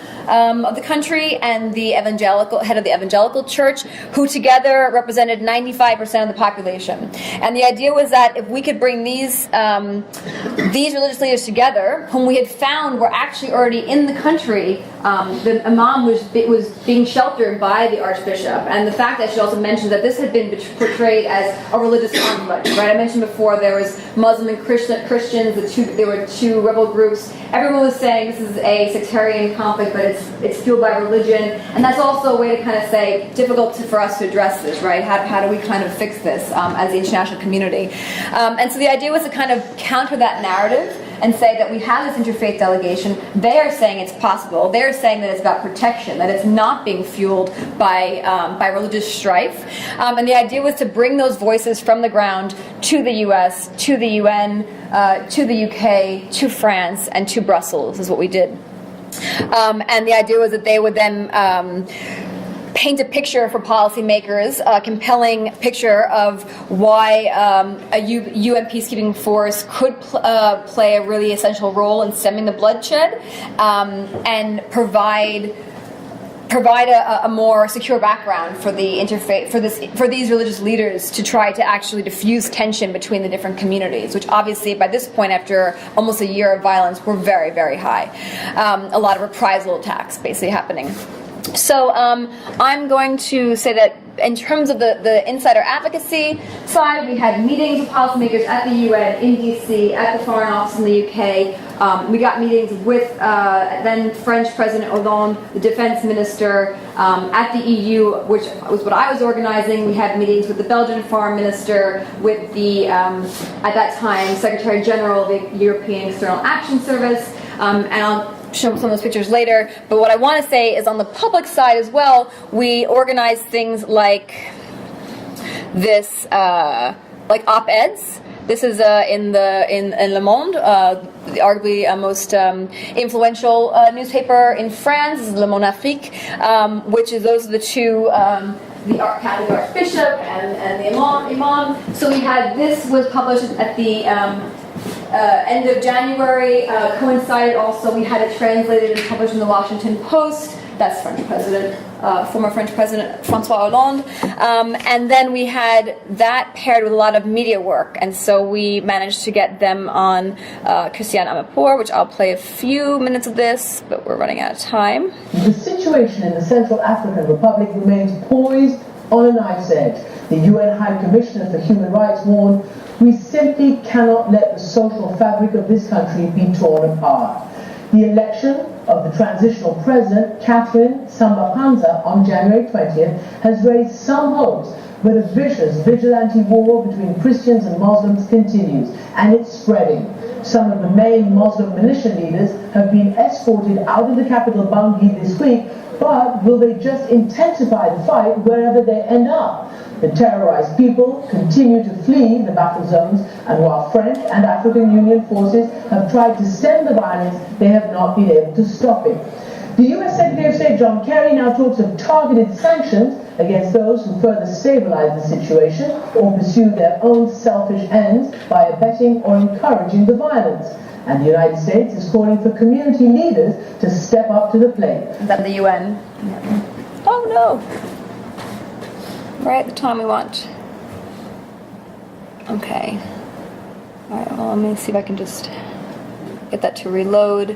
of the country, and the head of the evangelical church, who together represented 95% of the population. And the idea was that if we could bring these religious leaders together, whom we had found were actually already in the country, the imam was being sheltered by the archbishop. And the fact that she also mentioned that this had been portrayed as a religious conflict, right? I mentioned before there was Muslim and Christians, there were two rebel groups. Everyone was saying this is a sectarian conflict, but it's fueled by religion. And that's also a way to kind of say, difficult for us to address this, right? How do we kind of fix this as the international community? And so the idea was to kind of counter that narrative and say that we have this interfaith delegation. They are saying it's possible. They're saying that it's about protection, that it's not being fueled by religious strife. And the idea was to bring those voices from the ground to the US, to the UN, to the UK, to France, and to Brussels, is what we did. And the idea was that they would then paint a picture for policymakers, a compelling picture of why a UN peacekeeping force could play a really essential role in stemming the bloodshed, and provide a more secure background for the interfaith for these religious leaders to try to actually diffuse tension between the different communities, which obviously by this point, after almost a year of violence, were very, very high. A lot of reprisal attacks basically happening. So I'm going to say that in terms of the insider advocacy side, we had meetings with policymakers at the UN, in DC, at the Foreign Office in the UK. We got meetings with then French President Hollande, the Defense Minister, at the EU, which was what I was organizing. We had meetings with the Belgian Foreign Minister, with the, at that time, Secretary General of the European External Action Service, and I'll show some of those pictures later. But what I want to say is on the public side as well, we organized things like this, like op-eds. This is in Le Monde, arguably most influential newspaper in France. This is Le Monde Afrique, which is those are the two, the Catholic Archbishop and the Imam. So we had this was published at the end of January, coincided also, we had it translated and published in the Washington Post. That's French President former French President François Hollande. And then we had that paired with a lot of media work. And so we managed to get them on Christina Power, which I'll play a few minutes of this, but we're running out of time. The situation in the Central African Republic remains poised on a knife's edge. The UN High Commissioner for Human Rights warned, "We simply cannot let the social fabric of this country be torn apart." The election of the transitional president, Catherine Samba-Panza, on January 20th has raised some hopes, but a vicious vigilante war between Christians and Muslims continues, and it's spreading. Some of the main Muslim militia leaders have been escorted out of the capital Bangui this week, but will they just intensify the fight wherever they end up? The terrorized people continue to flee the battle zones, and while French and African Union forces have tried to stem the violence, they have not been able to stop it. The US Secretary of State John Kerry now talks of targeted sanctions against those who further stabilize the situation or pursue their own selfish ends by abetting or encouraging the violence. And the United States is calling for community leaders to step up to the plate. Then the UN. Oh no! Right at the time we want. Okay. All right, well, let me see if I can just get that to reload.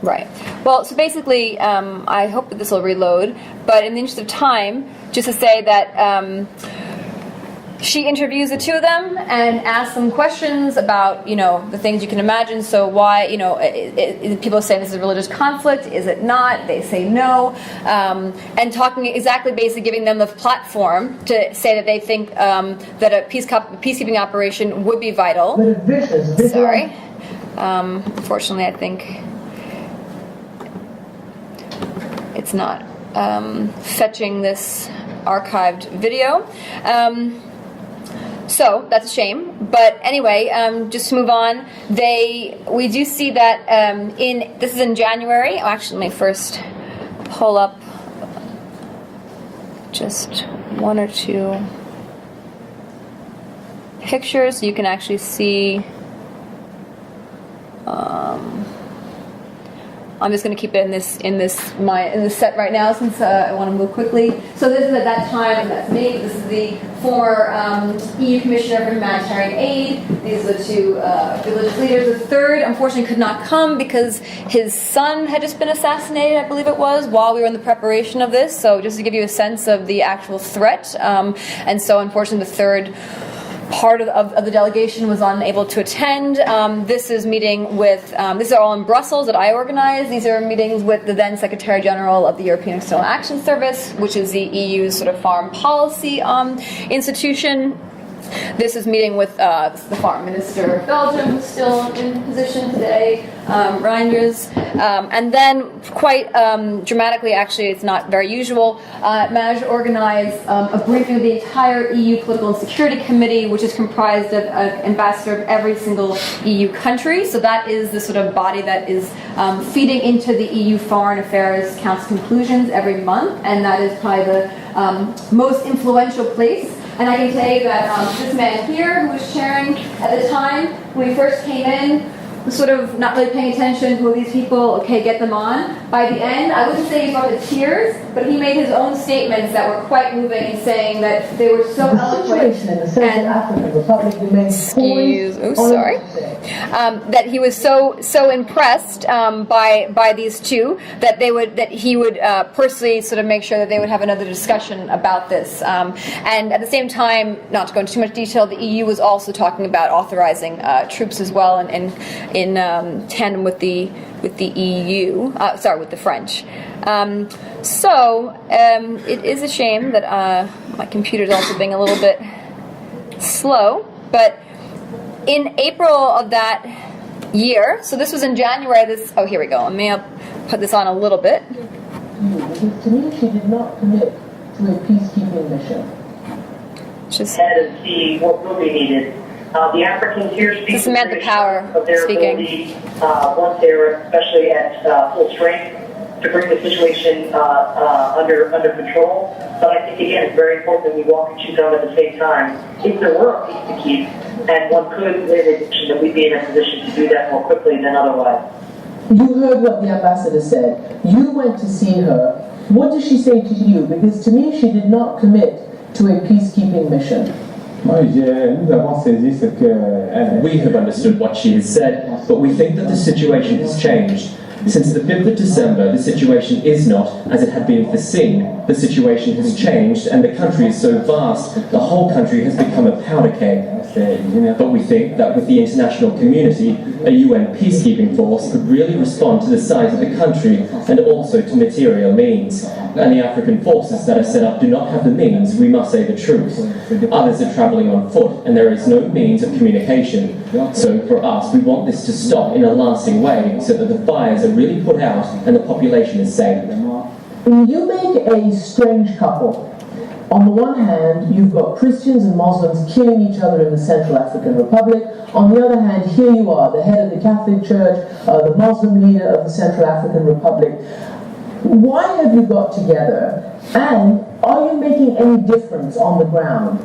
Right. Well, so basically, I hope that this will reload, but in the interest of time, just to say that she interviews the two of them and asks them questions about, the things you can imagine. So why, people say this is a religious conflict. Is it not? They say no. And talking exactly, basically giving them the platform to say that they think that a peacekeeping operation would be vital. Sorry. Unfortunately, I think it's not fetching this archived video. So that's a shame. But anyway, just to move on, we do see that this is in January. Oh, actually, let me first pull up just one or two pictures so you can actually see. I'm just going to keep it in this set right now since I want to move quickly. So this is at that time, and that's me. This is the former EU Commissioner for Humanitarian Aid. These are the two religious leaders. The third, unfortunately, could not come because his son had just been assassinated, I believe it was, while we were in the preparation of this. So just to give you a sense of the actual threat. And so, unfortunately, the third part of the delegation was unable to attend. This is meeting with, these are all in Brussels that I organized. These are meetings with the then Secretary General of the European External Action Service, which is the EU's sort of foreign policy institution. This is meeting with the Foreign Minister of Belgium, who's still in position today, Reinders. And then, quite dramatically, actually, it's not very usual, managed to organize a briefing of the entire EU Political and Security Committee, which is comprised of an ambassador of every single EU country. So that is the sort of body that is feeding into the EU Foreign Affairs Council conclusions every month, and that is probably the most influential place. And I can tell you that this man here, who was chairing at the time, when we first came in, was sort of not really paying attention. Who are these people? Okay, get them on. By the end, I wouldn't say he brought the tears, but he made his own statements that were quite moving in saying that they were so eloquent. In the Central African Republic remains that he was so impressed by these two that he would personally sort of make sure that they would have another discussion about this. And at the same time, not to go into too much detail, the EU was also talking about authorizing troops as well, and in tandem with the EU, with the French. It is a shame that my computer's also being a little bit slow, but in April of that year, so this was in January, here we go. Let me put this on a little bit. To me, she did not commit to a peacekeeping mission. Head and see what will be needed. The Africans here speak Samantha Power of their speaking. ability, once they're especially at full strength, to bring the situation under control. But I think, again, it's very important that we walk and chew gum at the same time. If there were a peace to keep, and one could live in that we'd be in a position to do that more quickly than otherwise. You heard what the ambassador said. You went to see her. What did she say to you? Because to me, she did not commit to a peacekeeping mission. We have understood what she has said, but we think that the situation has changed. Since the 5th of December, the situation is not as it had been foreseen. The situation has changed, and the country is so vast, the whole country has become a powder keg. But we think that with the international community, a UN peacekeeping force could really respond to the size of the country and also to material means. And the African forces that are set up do not have the means, we must say the truth. Others are travelling on foot, and there is no means of communication. So for us, we want this to stop in a lasting way, so that the fires are really put out and the population is saved. You make a strange couple. On the one hand, you've got Christians and Muslims killing each other in the Central African Republic. On the other hand, here you are, the head of the Catholic Church, the Muslim leader of the Central African Republic. Why have you got together? And are you making any difference on the ground?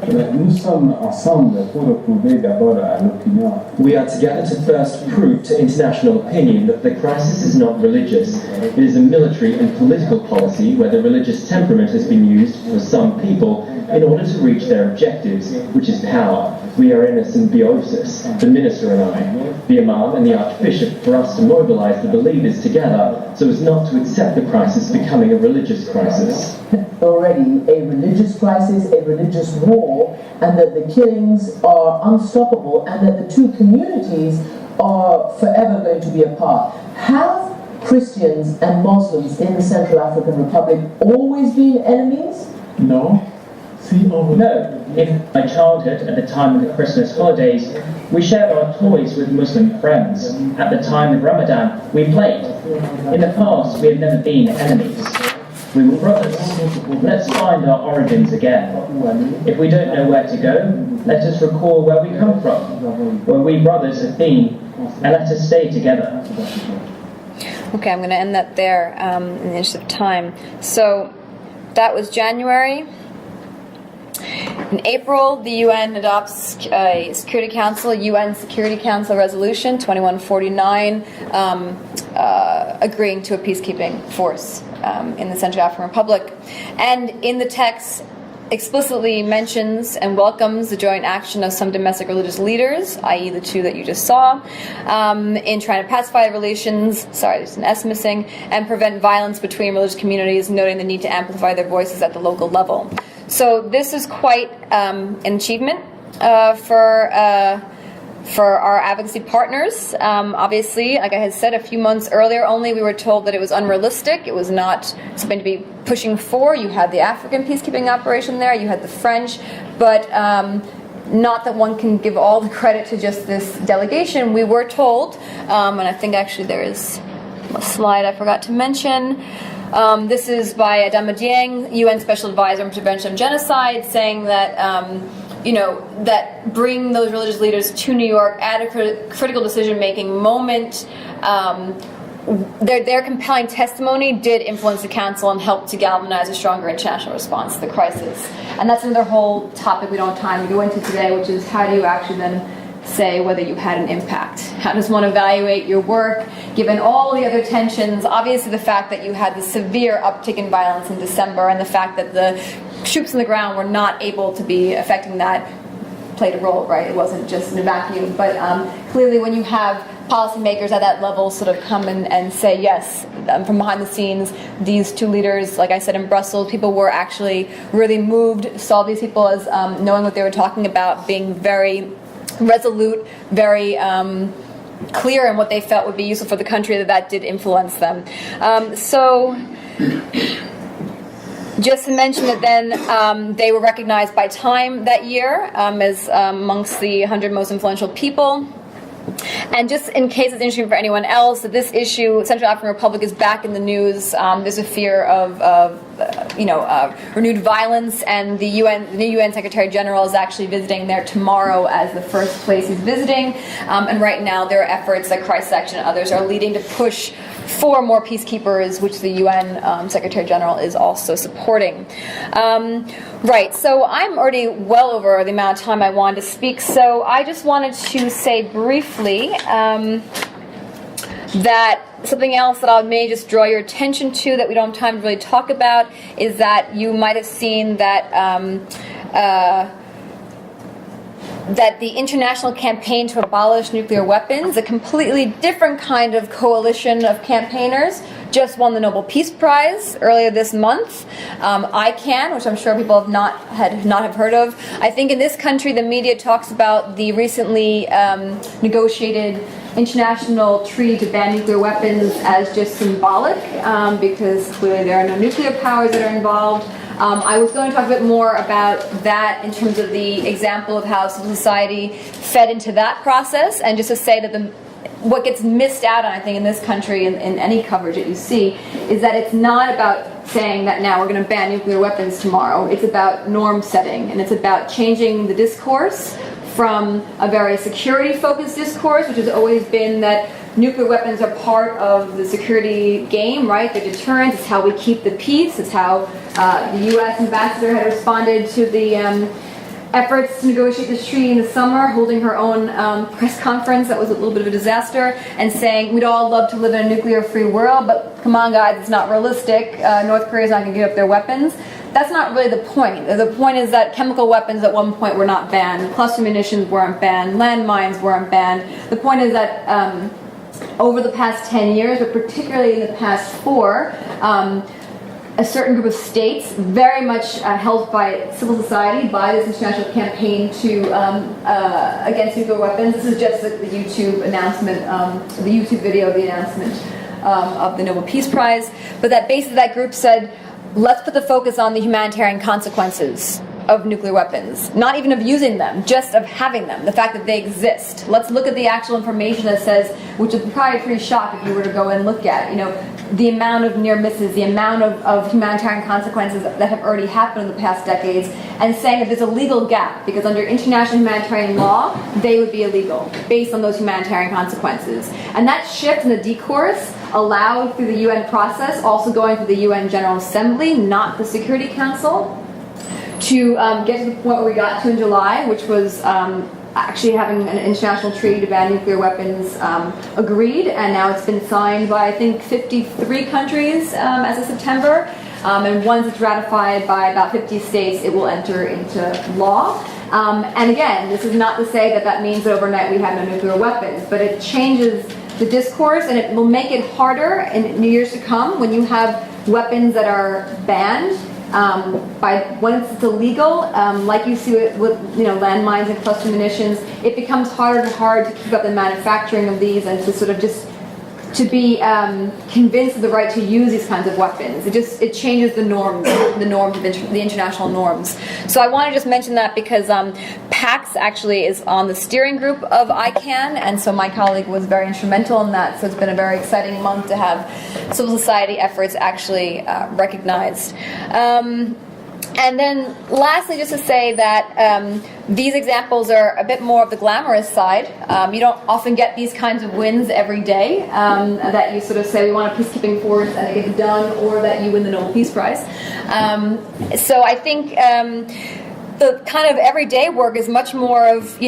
We are together to first prove to international opinion that the crisis is not religious. It is a military and political policy where the religious temperament has been used for some people in order to reach their objectives, which is power. We are in a symbiosis, the minister and I, the imam and the archbishop, for us to mobilize the believers together so as not to accept the crisis becoming a religious crisis. Already a religious crisis, a religious war, and that the killings are unstoppable and that the two communities are forever going to be apart. Have Christians and Muslims in the Central African Republic always been enemies? No. No. In my childhood, at the time of the Christmas holidays, we shared our toys with Muslim friends. At the time of Ramadan, we played. In the past, we have never been enemies. We were brothers. Let's find our origins again. If we don't know where to go, let us recall where we come from, where we brothers have been, and let us stay together. Okay, I'm going to end that there in the interest of time. So that was January. In April, the UN adopts a Security Council, UN Security Council Resolution 2149, agreeing to a peacekeeping force in the Central African Republic. And in the text, explicitly mentions and welcomes the joint action of some domestic religious leaders, i.e. the two that you just saw, in trying to pacify relations, sorry, there's an S missing, and prevent violence between religious communities, noting the need to amplify their voices at the local level. So this is quite an achievement for our advocacy partners. Obviously, like I had said a few months earlier, only we were told that it was unrealistic. It was not something to be pushing for. You had the African peacekeeping operation there. You had the French, but not that one can give all the credit to just this delegation. We were told, and I think actually there is a slide I forgot to mention. This is by Adama Dieng, UN Special Advisor on Prevention of Genocide, saying that that bring those religious leaders to New York at a critical decision-making moment. Their compelling testimony did influence the Council and helped to galvanize a stronger international response to the crisis. And that's another whole topic we don't have time to go into today, which is how do you actually then say whether you had an impact? How does one evaluate your work, given all the other tensions? Obviously, the fact that you had the severe uptick in violence in December and the fact that the troops on the ground were not able to be affecting that played a role, right? It wasn't just in a vacuum. But clearly when you have policymakers at that level sort of come and say, yes, from behind the scenes, these two leaders, like I said, in Brussels, people were actually really moved, saw these people as knowing what they were talking about, being very resolute, very clear in what they felt would be useful for the country, that did influence them. So just to mention that then they were recognized by Time that year as amongst the 100 most influential people. And just in case it's interesting for anyone else, that this issue, Central African Republic, is back in the news. There's a fear of renewed violence, and the new UN Secretary General is actually visiting there tomorrow as the first place he's visiting. And right now there are efforts that Crisis Action and others are leading to push for more peacekeepers, which the UN Secretary General is also supporting. Right, so I'm already well over the amount of time I wanted to speak, so I just wanted to say briefly that Something else that I may just draw your attention to that we don't have time to really talk about is that you might have seen that that the international campaign to abolish nuclear weapons, a completely different kind of coalition of campaigners, just won the Nobel Peace Prize earlier this month. ICANN, which I'm sure people have not heard of. I think in this country the media talks about the recently negotiated international treaty to ban nuclear weapons as just symbolic, because clearly there are no nuclear powers that are involved. I was going to talk a bit more about that in terms of the example of how civil society fed into that process, and just to say that what gets missed out on, I think, in this country, in any coverage that you see, is that it's not about saying that now we're going to ban nuclear weapons tomorrow. It's about norm setting, and it's about changing the discourse from a very security-focused discourse, which has always been that nuclear weapons are part of the security game, right? They're deterrent. It's how we keep the peace. It's how the U.S. ambassador had responded to the efforts to negotiate this treaty in the summer, holding her own press conference that was a little bit of a disaster, and saying we'd all love to live in a nuclear-free world, but come on, guys, it's not realistic. North Korea's not going to give up their weapons. That's not really the point. The point is that chemical weapons at one point were not banned, cluster munitions weren't banned, landmines weren't banned. The point is that over the past 10 years, but particularly in the past 4, a certain group of states, very much held by civil society, by this international campaign to against nuclear weapons. This is just the YouTube announcement, the YouTube video of the announcement of the Nobel Peace Prize. But that basically that group said, let's put the focus on the humanitarian consequences of nuclear weapons, not even of using them, just of having them, the fact that they exist. Let's look at the actual information that says, which is probably a pretty shock if you were to go and look at, the amount of near misses, the amount of humanitarian consequences that have already happened in the past decades, and saying that there's a legal gap, because under international humanitarian law, they would be illegal, based on those humanitarian consequences. And that shift in the discourse allowed through the UN process, also going through the UN General Assembly, not the Security Council, to get to the point where we got to in July, which was actually having an international treaty to ban nuclear weapons agreed, and now it's been signed by, I think, 53 countries as of September, and once it's ratified by about 50 states, it will enter into law. And again, this is not to say that that means that overnight we have no nuclear weapons, but it changes the discourse, and it will make it harder in years to come when you have weapons that are banned. When it's illegal, like you see with landmines and cluster munitions, it becomes harder and harder to keep up the manufacturing of these and to sort of just to be convinced of the right to use these kinds of weapons. It changes the norms of the international norms. So I want to just mention that because PAX actually is on the steering group of ICANN, and so my colleague was very instrumental in that. So it's been a very exciting month to have civil society efforts actually recognized. And then lastly, just to say that these examples are a bit more of the glamorous side. You don't often get these kinds of wins every day, that you sort of say we want a peacekeeping force and it gets done, or that you win the Nobel Peace Prize. So I think the kind of everyday work is much more of,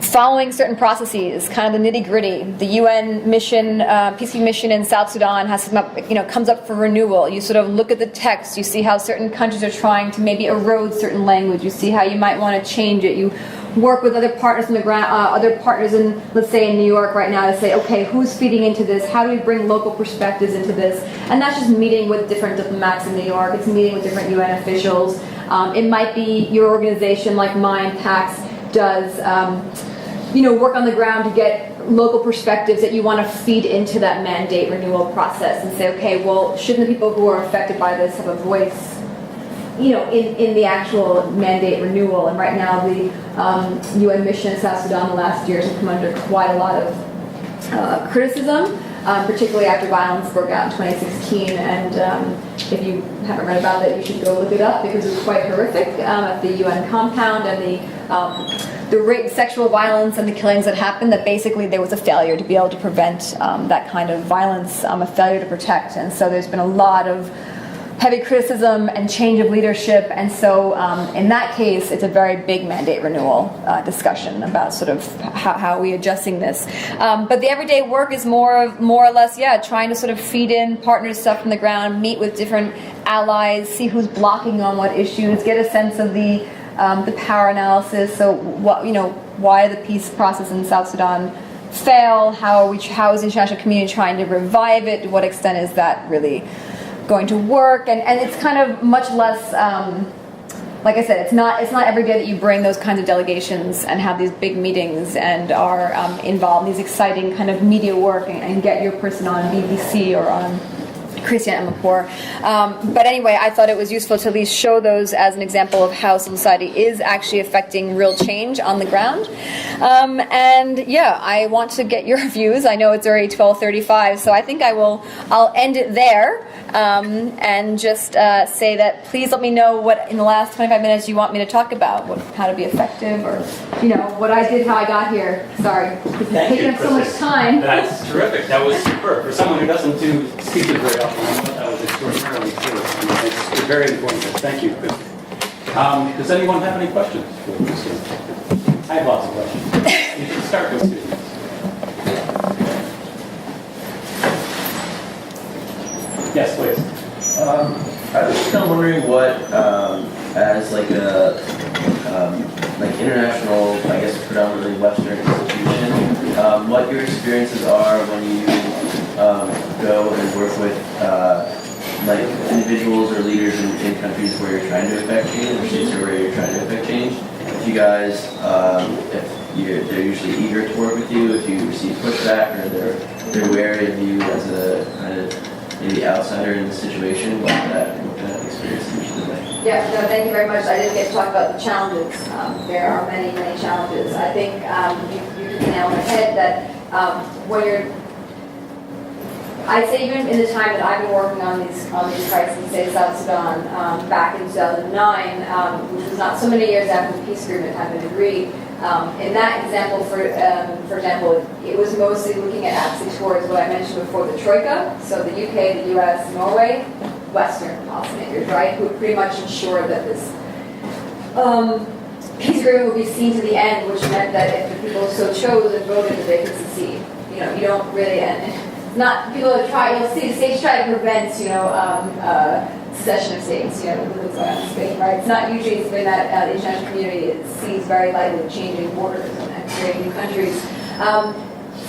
following certain processes, kind of the nitty-gritty. The UN mission, peacekeeping mission in South Sudan has comes up for renewal. You sort of look at the text. You see how certain countries are trying to maybe erode certain language. You see how you might want to change it. You work with other partners on the ground, other partners in, let's say, in New York right now to say, okay, who's feeding into this? How do we bring local perspectives into this? And that's just meeting with different diplomats in New York. It's meeting with different UN officials. It might be your organization, like mine, PAX, does. Work on the ground to get local perspectives that you want to feed into that mandate renewal process and say, okay, well, shouldn't the people who are affected by this have a voice, in the actual mandate renewal? And right now, the UN mission in South Sudan the last years has come under quite a lot of criticism, particularly after violence broke out in 2016. And if you haven't read about it, you should go look it up because it was quite horrific at the UN compound, and the rape, sexual violence, and the killings that happened, that basically there was a failure to be able to prevent that kind of violence, a failure to protect. And so there's been a lot of heavy criticism and change of leadership, and so in that case, it's a very big mandate renewal discussion about sort of how we adjusting this. But the everyday work is more or less, trying to sort of feed in partner stuff from the ground, meet with different allies, see who's blocking on what issues, get a sense of the power analysis. So why the peace process in South Sudan fail? How is the international community trying to revive it? To what extent is that really going to work? And it's kind of much less, like I said, it's not every day that you bring those kinds of delegations and have these big meetings and are involved in these exciting kind of media work and get your person on BBC or on Christina and Power. But anyway, I thought it was useful to at least show those as an example of how civil society is actually affecting real change on the ground. I want to get your views. I know it's already 12:35, so I think I'll end it there and just say that please let me know what in the last 25 minutes you want me to talk about, how to be effective, or what I did, how I got here. Sorry, it's taking up so much time. That's terrific. That was superb. For someone who doesn't do speeches very often, I thought that was extraordinarily clear. It's very informative. Thank you. Does anyone have any questions for Christina? I have lots of questions. You can start with students. Yes, please. I was kind of wondering what, as like a international, I guess predominantly Western institution, what your experiences are when you go and work with like individuals or leaders in countries where you're trying to affect change, or states where you're trying to affect change. If you guys, they're usually eager to work with you, if you receive pushback, or they're wary of you as a kind of maybe outsider in the situation, what that experience is usually like. Yeah, no, thank you very much. I didn't get to talk about the challenges. There are many, many challenges. I think you hit the nail on the head that when you're, I'd say even in the time that I've been working on these crises, say South Sudan, back in 2009, which was not so many years after the peace agreement had been agreed. In that example, for example, it was mostly looking at advocacy towards what I mentioned before, the Troika, so the UK, the US, Norway, Western policymakers, right, who pretty much ensured that this peace agreement would be seen to the end, which meant that if the people so chose and voted, that they could succeed. You don't really, and not people that try. You'll see the states try to prevent, secession of states. With what's going on in Spain, right? It's not usually it's been that the international community sees very lightly changing borders and creating new countries.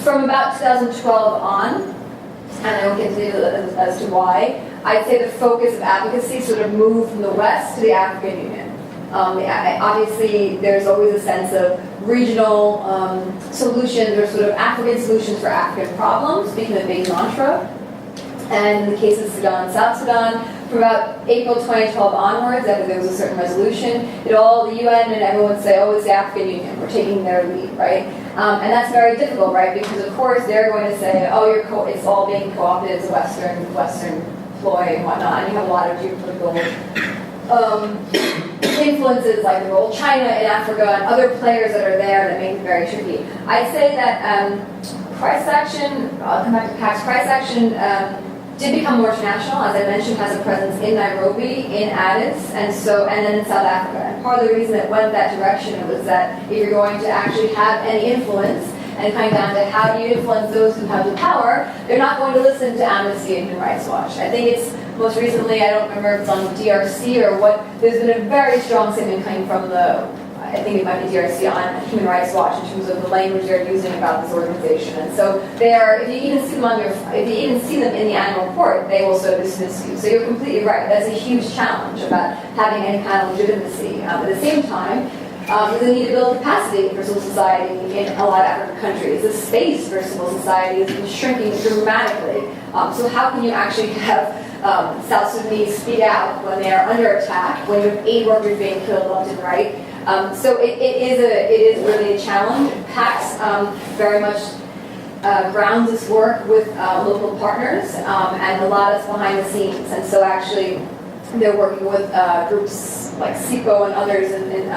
From about 2012 on, and I won't get into as to why, I'd say the focus of advocacy sort of moved from the West to the African Union. Obviously, there's always a sense of regional solutions or sort of African solutions for African problems, being a big mantra. And in the case of Sudan and South Sudan, from about April 2012 onwards, after there was a certain resolution, the UN and everyone would say, oh, it's the African Union, we're taking their lead, right? And that's very difficult, right? Because of course they're going to say, oh, it's all being co-opted as a Western ploy and whatnot, and you have a lot of geopolitical influences like the role of China in Africa and other players that are there that make it very tricky. I'd say that crisis action, I'll come back to PAC's crisis action, did become more international, as I mentioned, has a presence in Nairobi, in Addis, and then in South Africa. And part of the reason it went that direction was that if you're going to actually have any influence, and coming down to how do you influence those who have the power, they're not going to listen to Amnesty and Human Rights Watch. I think it's most recently, I don't remember if it's on DRC or what, there's been a very strong statement coming from I think it might be DRC on Human Rights Watch in terms of the language they're using about this organization. And so they are, if you even see them in the annual report, they will sort of dismiss you. So you're completely right. That's a huge challenge about having any kind of legitimacy. At the same time, there's a need to build capacity for civil society in a lot of African countries. The space for civil society has been shrinking dramatically. So how can you actually have South Sudanese speak out when they are under attack, when you have aid workers being killed left and right? So it is really a challenge. PACS very much grounds its work with local partners and a lot is behind the scenes. And so actually they're working with groups like SIPO and others in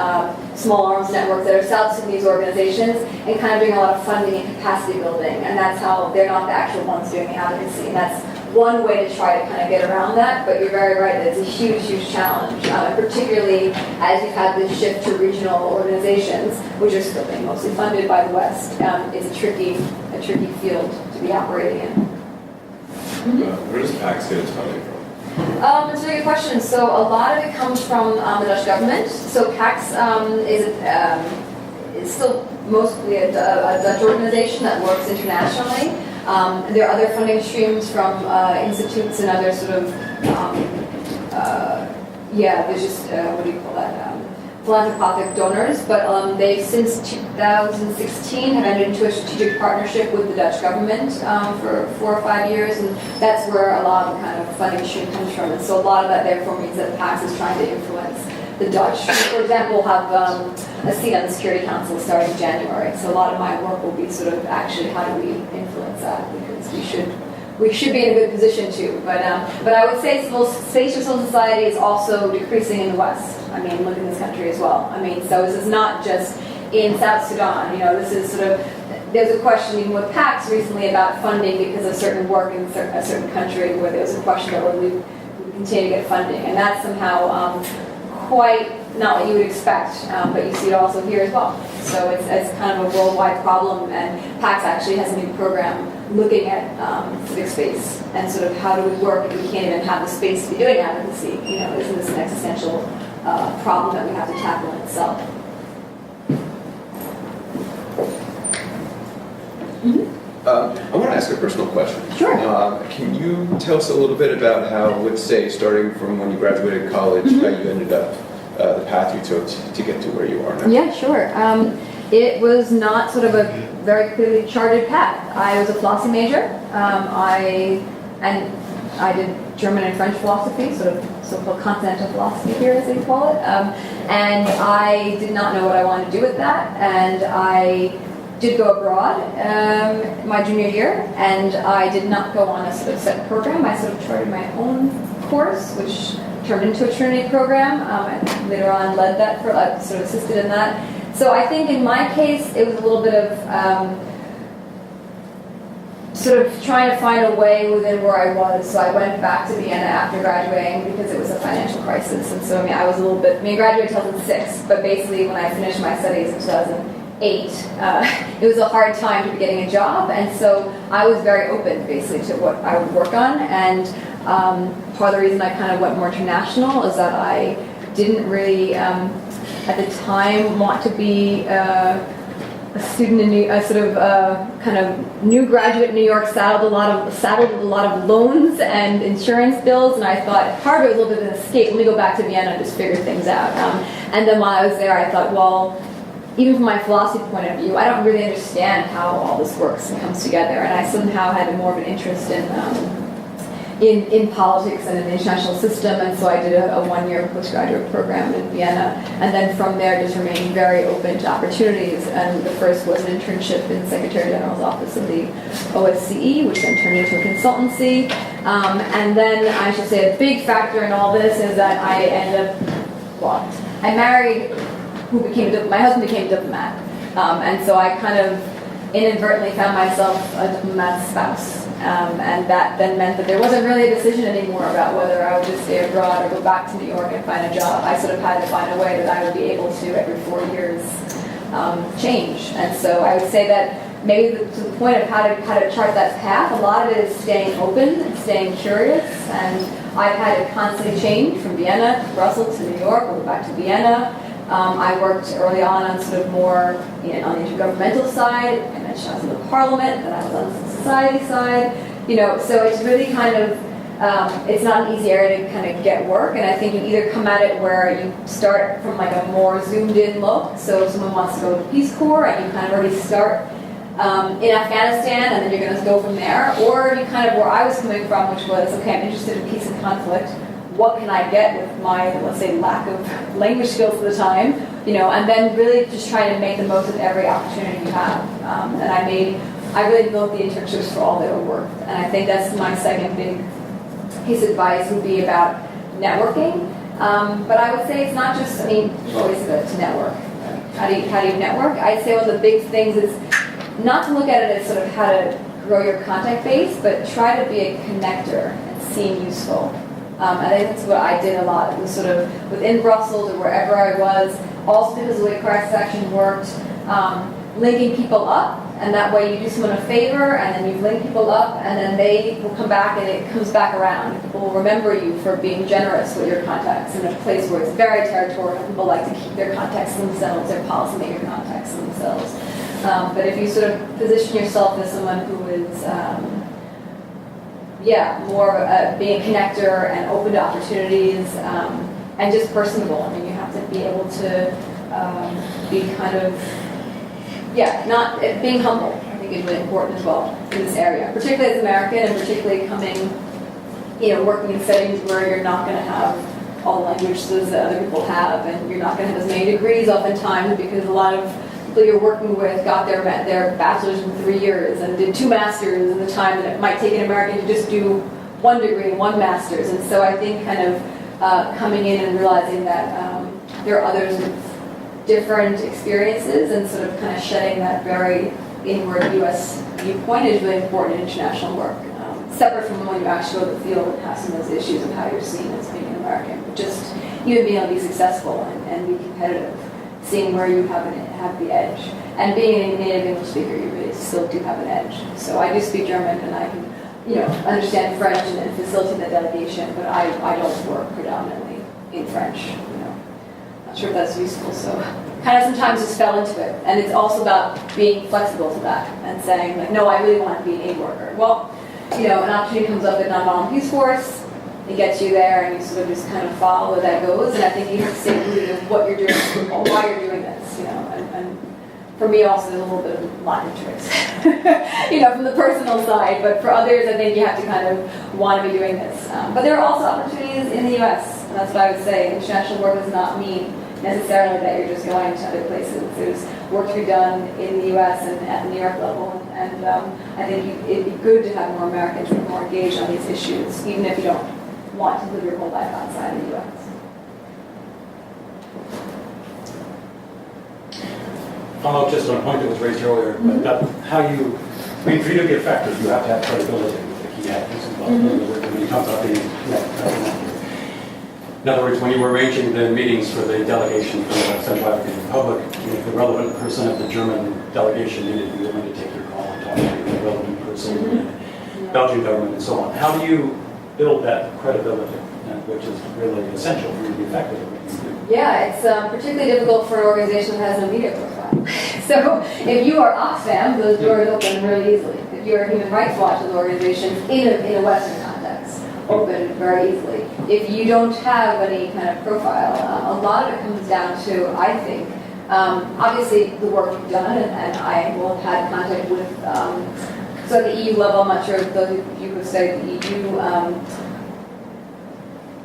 small arms networks that are South Sudanese organizations and kind of doing a lot of funding and capacity building. And that's how they're not the actual ones doing the advocacy. And that's one way to try to kind of get around that, but you're very right that it's a huge, huge challenge, particularly as you've had this shift to regional organizations, which are still being mostly funded by the West. It's a tricky field to be operating in. Where does PAX get its funding from? It's a very good question. So a lot of it comes from the Dutch government. So PAX is still mostly a Dutch organization that works internationally. There are other funding streams from institutes and other sort of, there's just, what do you call that? Philanthropic donors, but they since 2016 have entered into a strategic partnership with the Dutch government for 4 or 5 years, and that's where a lot of the kind of funding stream comes from. And so a lot of that therefore means that PAX is trying to influence the Dutch. For example, have a seat on the Security Council starting in January. So a lot of my work will be sort of actually how do we influence that, because we should be in a good position too. But I would say space for civil society is also decreasing in the West. I mean, look in this country as well. I mean, so this is not just in South Sudan. You know, this is sort of, there's a question even with PAX recently about funding because of certain work in a certain country where there was a question about whether we continue to get funding. And that's somehow quite not what you would expect, but you see it also here as well. So it's kind of a worldwide problem, and PAX actually has a new program looking at civic space and sort of how do we work if we can't even have the space to be doing advocacy. You know, isn't this an existential problem that we have to tackle in itself? I want to ask a personal question. Sure. Can you tell us a little bit about how, let's say, starting from when you graduated college, how you ended up, the path you took to get to where you are now? Yeah, sure. It was not sort of a very clearly charted path. I was a philosophy major. I did German and French philosophy, sort of so-called continental philosophy here, as they call it. And I did not know what I wanted to do with that. And I did go abroad my junior year, and I did not go on a sort of set program. I sort of charted my own course, which turned into a Trinity program. I later on led that, sort of assisted in that. So I think in my case, it was a little bit of sort of trying to find a way within where I was. So I went back to Vienna after graduating because it was a financial crisis. And so, I mean, I was a little bit, I graduated in 2006, but basically when I finished my studies in 2008, it was a hard time to be getting a job. And so I was very open, basically, to what I would work on. And part of the reason I kind of went more international is that I didn't really, at the time, want to be a student in kind of new graduate in New York, saddled with a lot of loans and insurance bills, and I thought part of it was a little bit of an escape. Let me go back to Vienna and just figure things out. And then while I was there, I thought, well, even from my philosophy point of view, I don't really understand how all this works and comes together, and I somehow had more of an interest in politics and in the international system, and so I did a one-year postgraduate program in Vienna, and then from there just remained very open to opportunities. And the first was an internship in the Secretary General's office of the OSCE, which then turned into a consultancy. And then I should say a big factor in all this is that I ended up, I married my husband became a diplomat, and so I kind of inadvertently found myself a diplomat's spouse. And that then meant that there wasn't really a decision anymore about whether I would just stay abroad or go back to New York and find a job. I sort of had to find a way that I would be able to, every 4 years, change. And so I would say that maybe to the point of how to chart that path, a lot of it is staying open and staying curious. And I've had to constantly change from Vienna to Brussels to New York, or go back to Vienna. I worked early on sort of more on the intergovernmental side. I mentioned I was in the parliament, then I was on the society side. So it's really kind of, it's not an easy area to kind of get work. And I think you either come at it where you start from like a more zoomed in look. So if someone wants to go to the Peace Corps and you kind of already start in Afghanistan and then you're going to go from there. Or you kind of, where I was coming from, which was, okay, I'm interested in peace and conflict. What can I get with my, let's say, lack of language skills at the time, and then really just trying to make the most of every opportunity you have. And I really built the internships for all they were worth. And I think that's my second big piece of advice would be about networking. But I would say it's not just, always good to network. How do you network? I'd say one of the big things is not to look at it as sort of how to grow your contact base, but try to be a connector and seem useful. I think that's what I did a lot. It was sort of within Brussels or wherever I was, also because of the way crisis action worked, linking people up, and that way you do someone a favor, and then you link people up, and then they will come back, and it comes back around. People will remember you for being generous with your contacts in a place where it's very territorial. People like to keep their contacts to themselves, their policymaker contacts to themselves. But if you sort of position yourself as someone who is, more being a connector and open to opportunities, and just personable. I mean, you have to be able to be kind of, not being humble. I think is really important as well in this area, particularly as American, and particularly coming, working in settings where you're not going to have all the languages that other people have, and you're not going to have as many degrees oftentimes, because a lot of people you're working with got their bachelor's in 3 years and did 2 masters in the time that it might take an American to just do 1 degree and 1 master's. And so I think kind of coming in and realizing that there are others with different experiences, and sort of kind of shedding that very inward U.S. viewpoint is really important in international work. Separate from when you actually go to the field and have some of those issues of how you're seen as being an American, but just even being able to be successful and be competitive, seeing where you have the edge. And being a native English speaker, you really still do have an edge. So I do speak German, and I can, understand French and facilitate that delegation, but I don't work predominantly in French. Not sure if that's useful. So kind of sometimes just fell into it, and it's also about being flexible to that and saying like, no, I really want to be an aid worker. Well, an opportunity comes up at Non-Violent Peace Force. It gets you there, and you sort of just kind of follow where that goes. And I think you have to stay rooted in what you're doing, or why you're doing this. And for me, also, there's a little bit of line of choice, from the personal side. But for others, I think you have to kind of want to be doing this. But there are also opportunities in the U.S., and that's what I would say. International work does not mean necessarily that you're just going to other places. There's work to be done in the U.S. and at the New York level, and I think it'd be good to have more Americans who are more engaged on these issues, even if you don't want to live your whole life outside of the U.S. Follow up just on a point that was raised earlier, about how for you to be effective, you have to have credibility with the key actors involved in the work. When you talk about being, in other words, when you were arranging the meetings for the delegation from the Central African Republic, if the relevant person of the German delegation needed to be willing to take your call and talk to the relevant person in the Belgian government and so on. How do you build that credibility, which is really essential for you to be effective at what you do? Yeah, it's particularly difficult for an organization that has no media profile. So if you are Oxfam, those doors open really easily. If you're a Human Rights Watch, those organizations in a Western context open very easily. If you don't have any kind of profile, a lot of it comes down to, I think, obviously the work you've done, and I will have had contact with, so at the EU level, I'm not sure if those of you who studied the EU,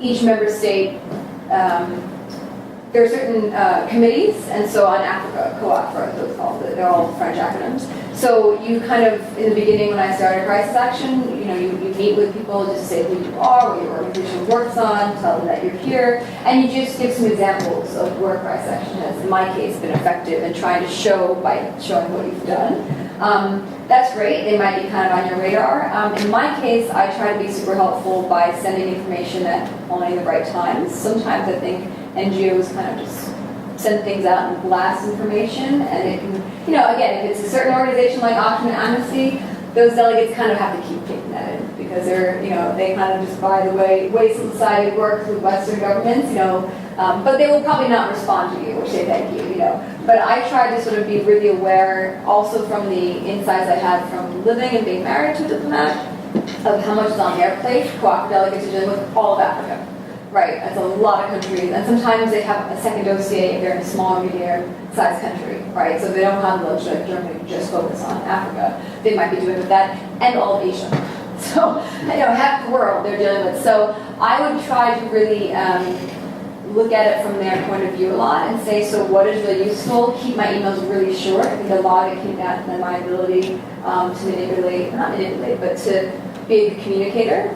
each member state, there are certain committees, and so on Africa, COAFRA, those called, they're all French acronyms. So you kind of, in the beginning when I started Crisis Action, you meet with people just to say who you are, what your organization works on, tell them that you're here, and you just give some examples of where Crisis Action has, in my case, been effective and trying to show by showing what you've done. That's great. They might be kind of on your radar. In my case, I try to be super helpful by sending information at only the right times. Sometimes I think NGOs kind of just send things out and blast information, and it can, again, if it's a certain organization like Oxfam and Amnesty, those delegates kind of have to keep kicking that in because they're, they kind of just by the way society works with Western governments, but they will probably not respond to you or say thank you, But I try to sort of be really aware, also from the insights I had from living and being married to a diplomat, of how much is on their plate. Cooperative delegates are dealing with all of Africa. Right, that's a lot of countries, and sometimes they have a second dossier if they're in a small, medium-sized country, right? So they don't have the luxury like Germany to just focus on Africa. They might be doing with that, and all of Asia. So, half the world they're dealing with. So I would try to really look at it from their point of view a lot and say, so what is really useful? Keep my emails really short. I think a lot of it came down to my ability to not manipulate, but to be a good communicator.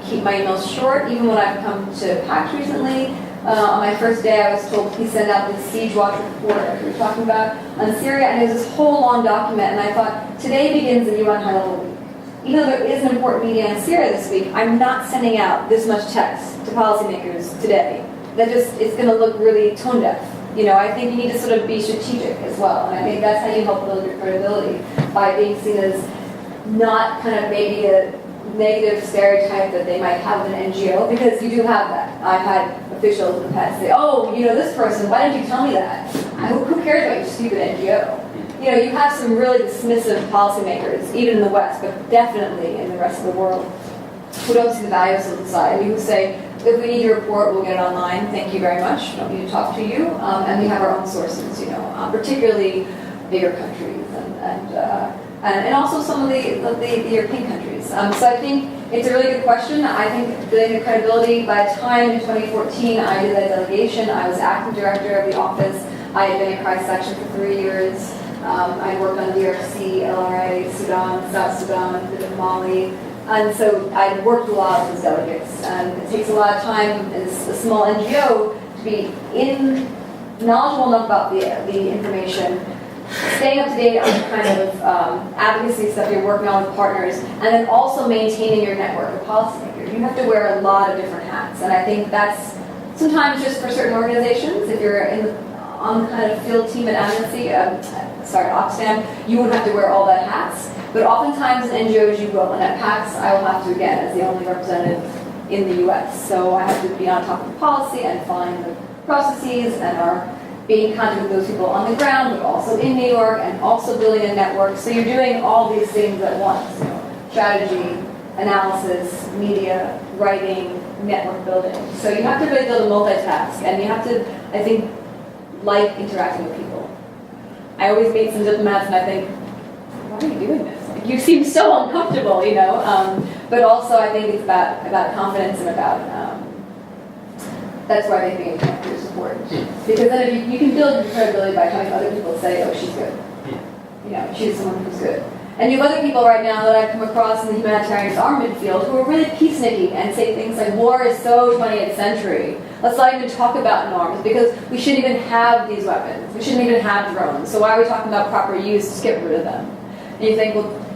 Keep my emails short. Even when I've come to PAX recently, On my first day, I was told, please send out this siege watch report that we were talking about on Syria, and it was this whole long document, and I thought, today begins the UN high-level week. Even though there is an important meeting on Syria this week, I'm not sending out this much text to policymakers today. That just is going to look really tone deaf. You know, I think you need to sort of be strategic as well, and I think that's how you help build your credibility, by being seen as not kind of maybe a negative stereotype that they might have of an NGO, because you do have that. I've had officials in the past say, oh, you know this person, why didn't you tell me that? Who cares about your stupid NGO? You know, you have some really dismissive policymakers, even in the West, but definitely in the rest of the world, who don't see the value of civil society, who say, if we need your report, we'll get it online, thank you very much, don't need to talk to you, and we have our own sources, you know, particularly bigger countries, and also some of the European countries. So I think it's a really good question. I think building the credibility, by the time in 2014 I did that delegation, I was acting director of the office. I had been in crisis action for 3 years. I worked on DRC, LRA, Sudan, South Sudan, a bit of Mali. And so I worked with a lot of those delegates. And it takes a lot of time as a small NGO to be knowledgeable enough about the information, staying up to date on the kind of advocacy stuff you're working on with partners, and then also maintaining your network of policymakers. You have to wear a lot of different hats. And I think that's sometimes just for certain organizations. If you're on the kind of field team at Advocacy, Oxfam, you wouldn't have to wear all that hats. But oftentimes in NGOs you will, and at PACS I will have to, again, as the only representative in the US. So I have to be on top of the policy and following the processes and are being in contact with those people on the ground, but also in New York, and also building a network. So you're doing all these things at once, you know, strategy, analysis, media, writing, network building. So you have to really build a multitask, and you have to, I think, like interacting with people. I always meet some diplomats and I think, why are you doing this? Like, you seem so uncomfortable, you know. But also I think it's about confidence and about, that's why I think being your support. Because then if you can build your credibility by having other people say, oh, she's good. You know, she's someone who's good. And you have other people right now that I've come across in the humanitarian armament field who are really peacenicky and say things like, war is so 20th century. Let's not even talk about norms, because we shouldn't even have these weapons. We shouldn't even have drones. So why are we talking about proper use? Just get rid of them. And you think, well,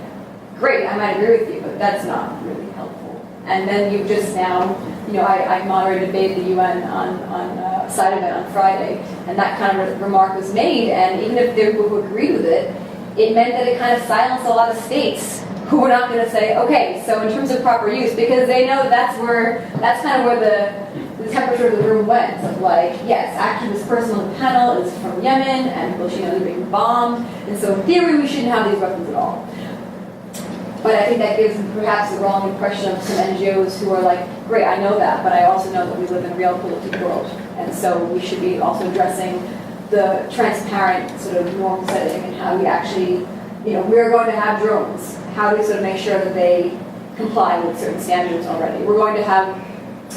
great, I might agree with you, but that's not really helpful. And then you just now, you know, I moderated a debate at the UN on side event on Friday, and that kind of remark was made, and even if there were people who agreed with it, it meant that it kind of silenced a lot of states who were not going to say, okay, so in terms of proper use, because they know that's kind of where the temperature of the room went, of like, yes, actually this person on the panel is from Yemen, and well, she knows they're being bombed, and so in theory we shouldn't have these weapons at all. But I think that gives perhaps the wrong impression of some NGOs who are like, great, I know that, but I also know that we live in a real political world, and so we should be also addressing the transparent sort of norm setting and how we actually, you know, we're going to have drones. How do we sort of make sure that they comply with certain standards already? We're going to have,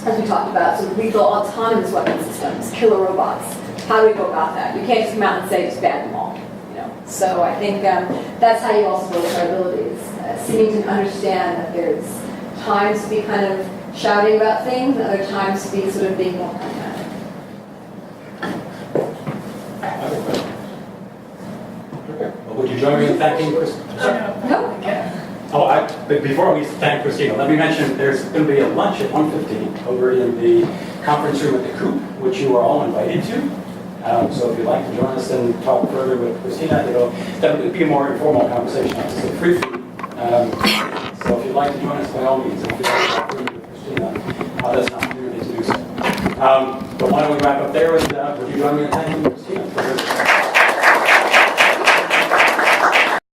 as we talked about, sort of lethal autonomous weapon systems, killer robots. How do we go about that? You can't just come out and say, just ban them all. You know? So I think that's how you also build credibility, is seeming to understand that there's times to be kind of shouting about things, and other times to be sort of being more pragmatic. Would you join me in thanking Christina? No. But before we thank Christina, let me mention there's going to be a lunch at 1:15 over in the conference room at the Coop, which you are all invited to. So if you'd like to join us and talk further with Christina, that would be a more informal conversation. It's free food. So if you'd like to join us, by all means, if you'd like to talk further with Christina, that's an opportunity to do so. But why don't we wrap up there, and would you join me in thanking Christina for her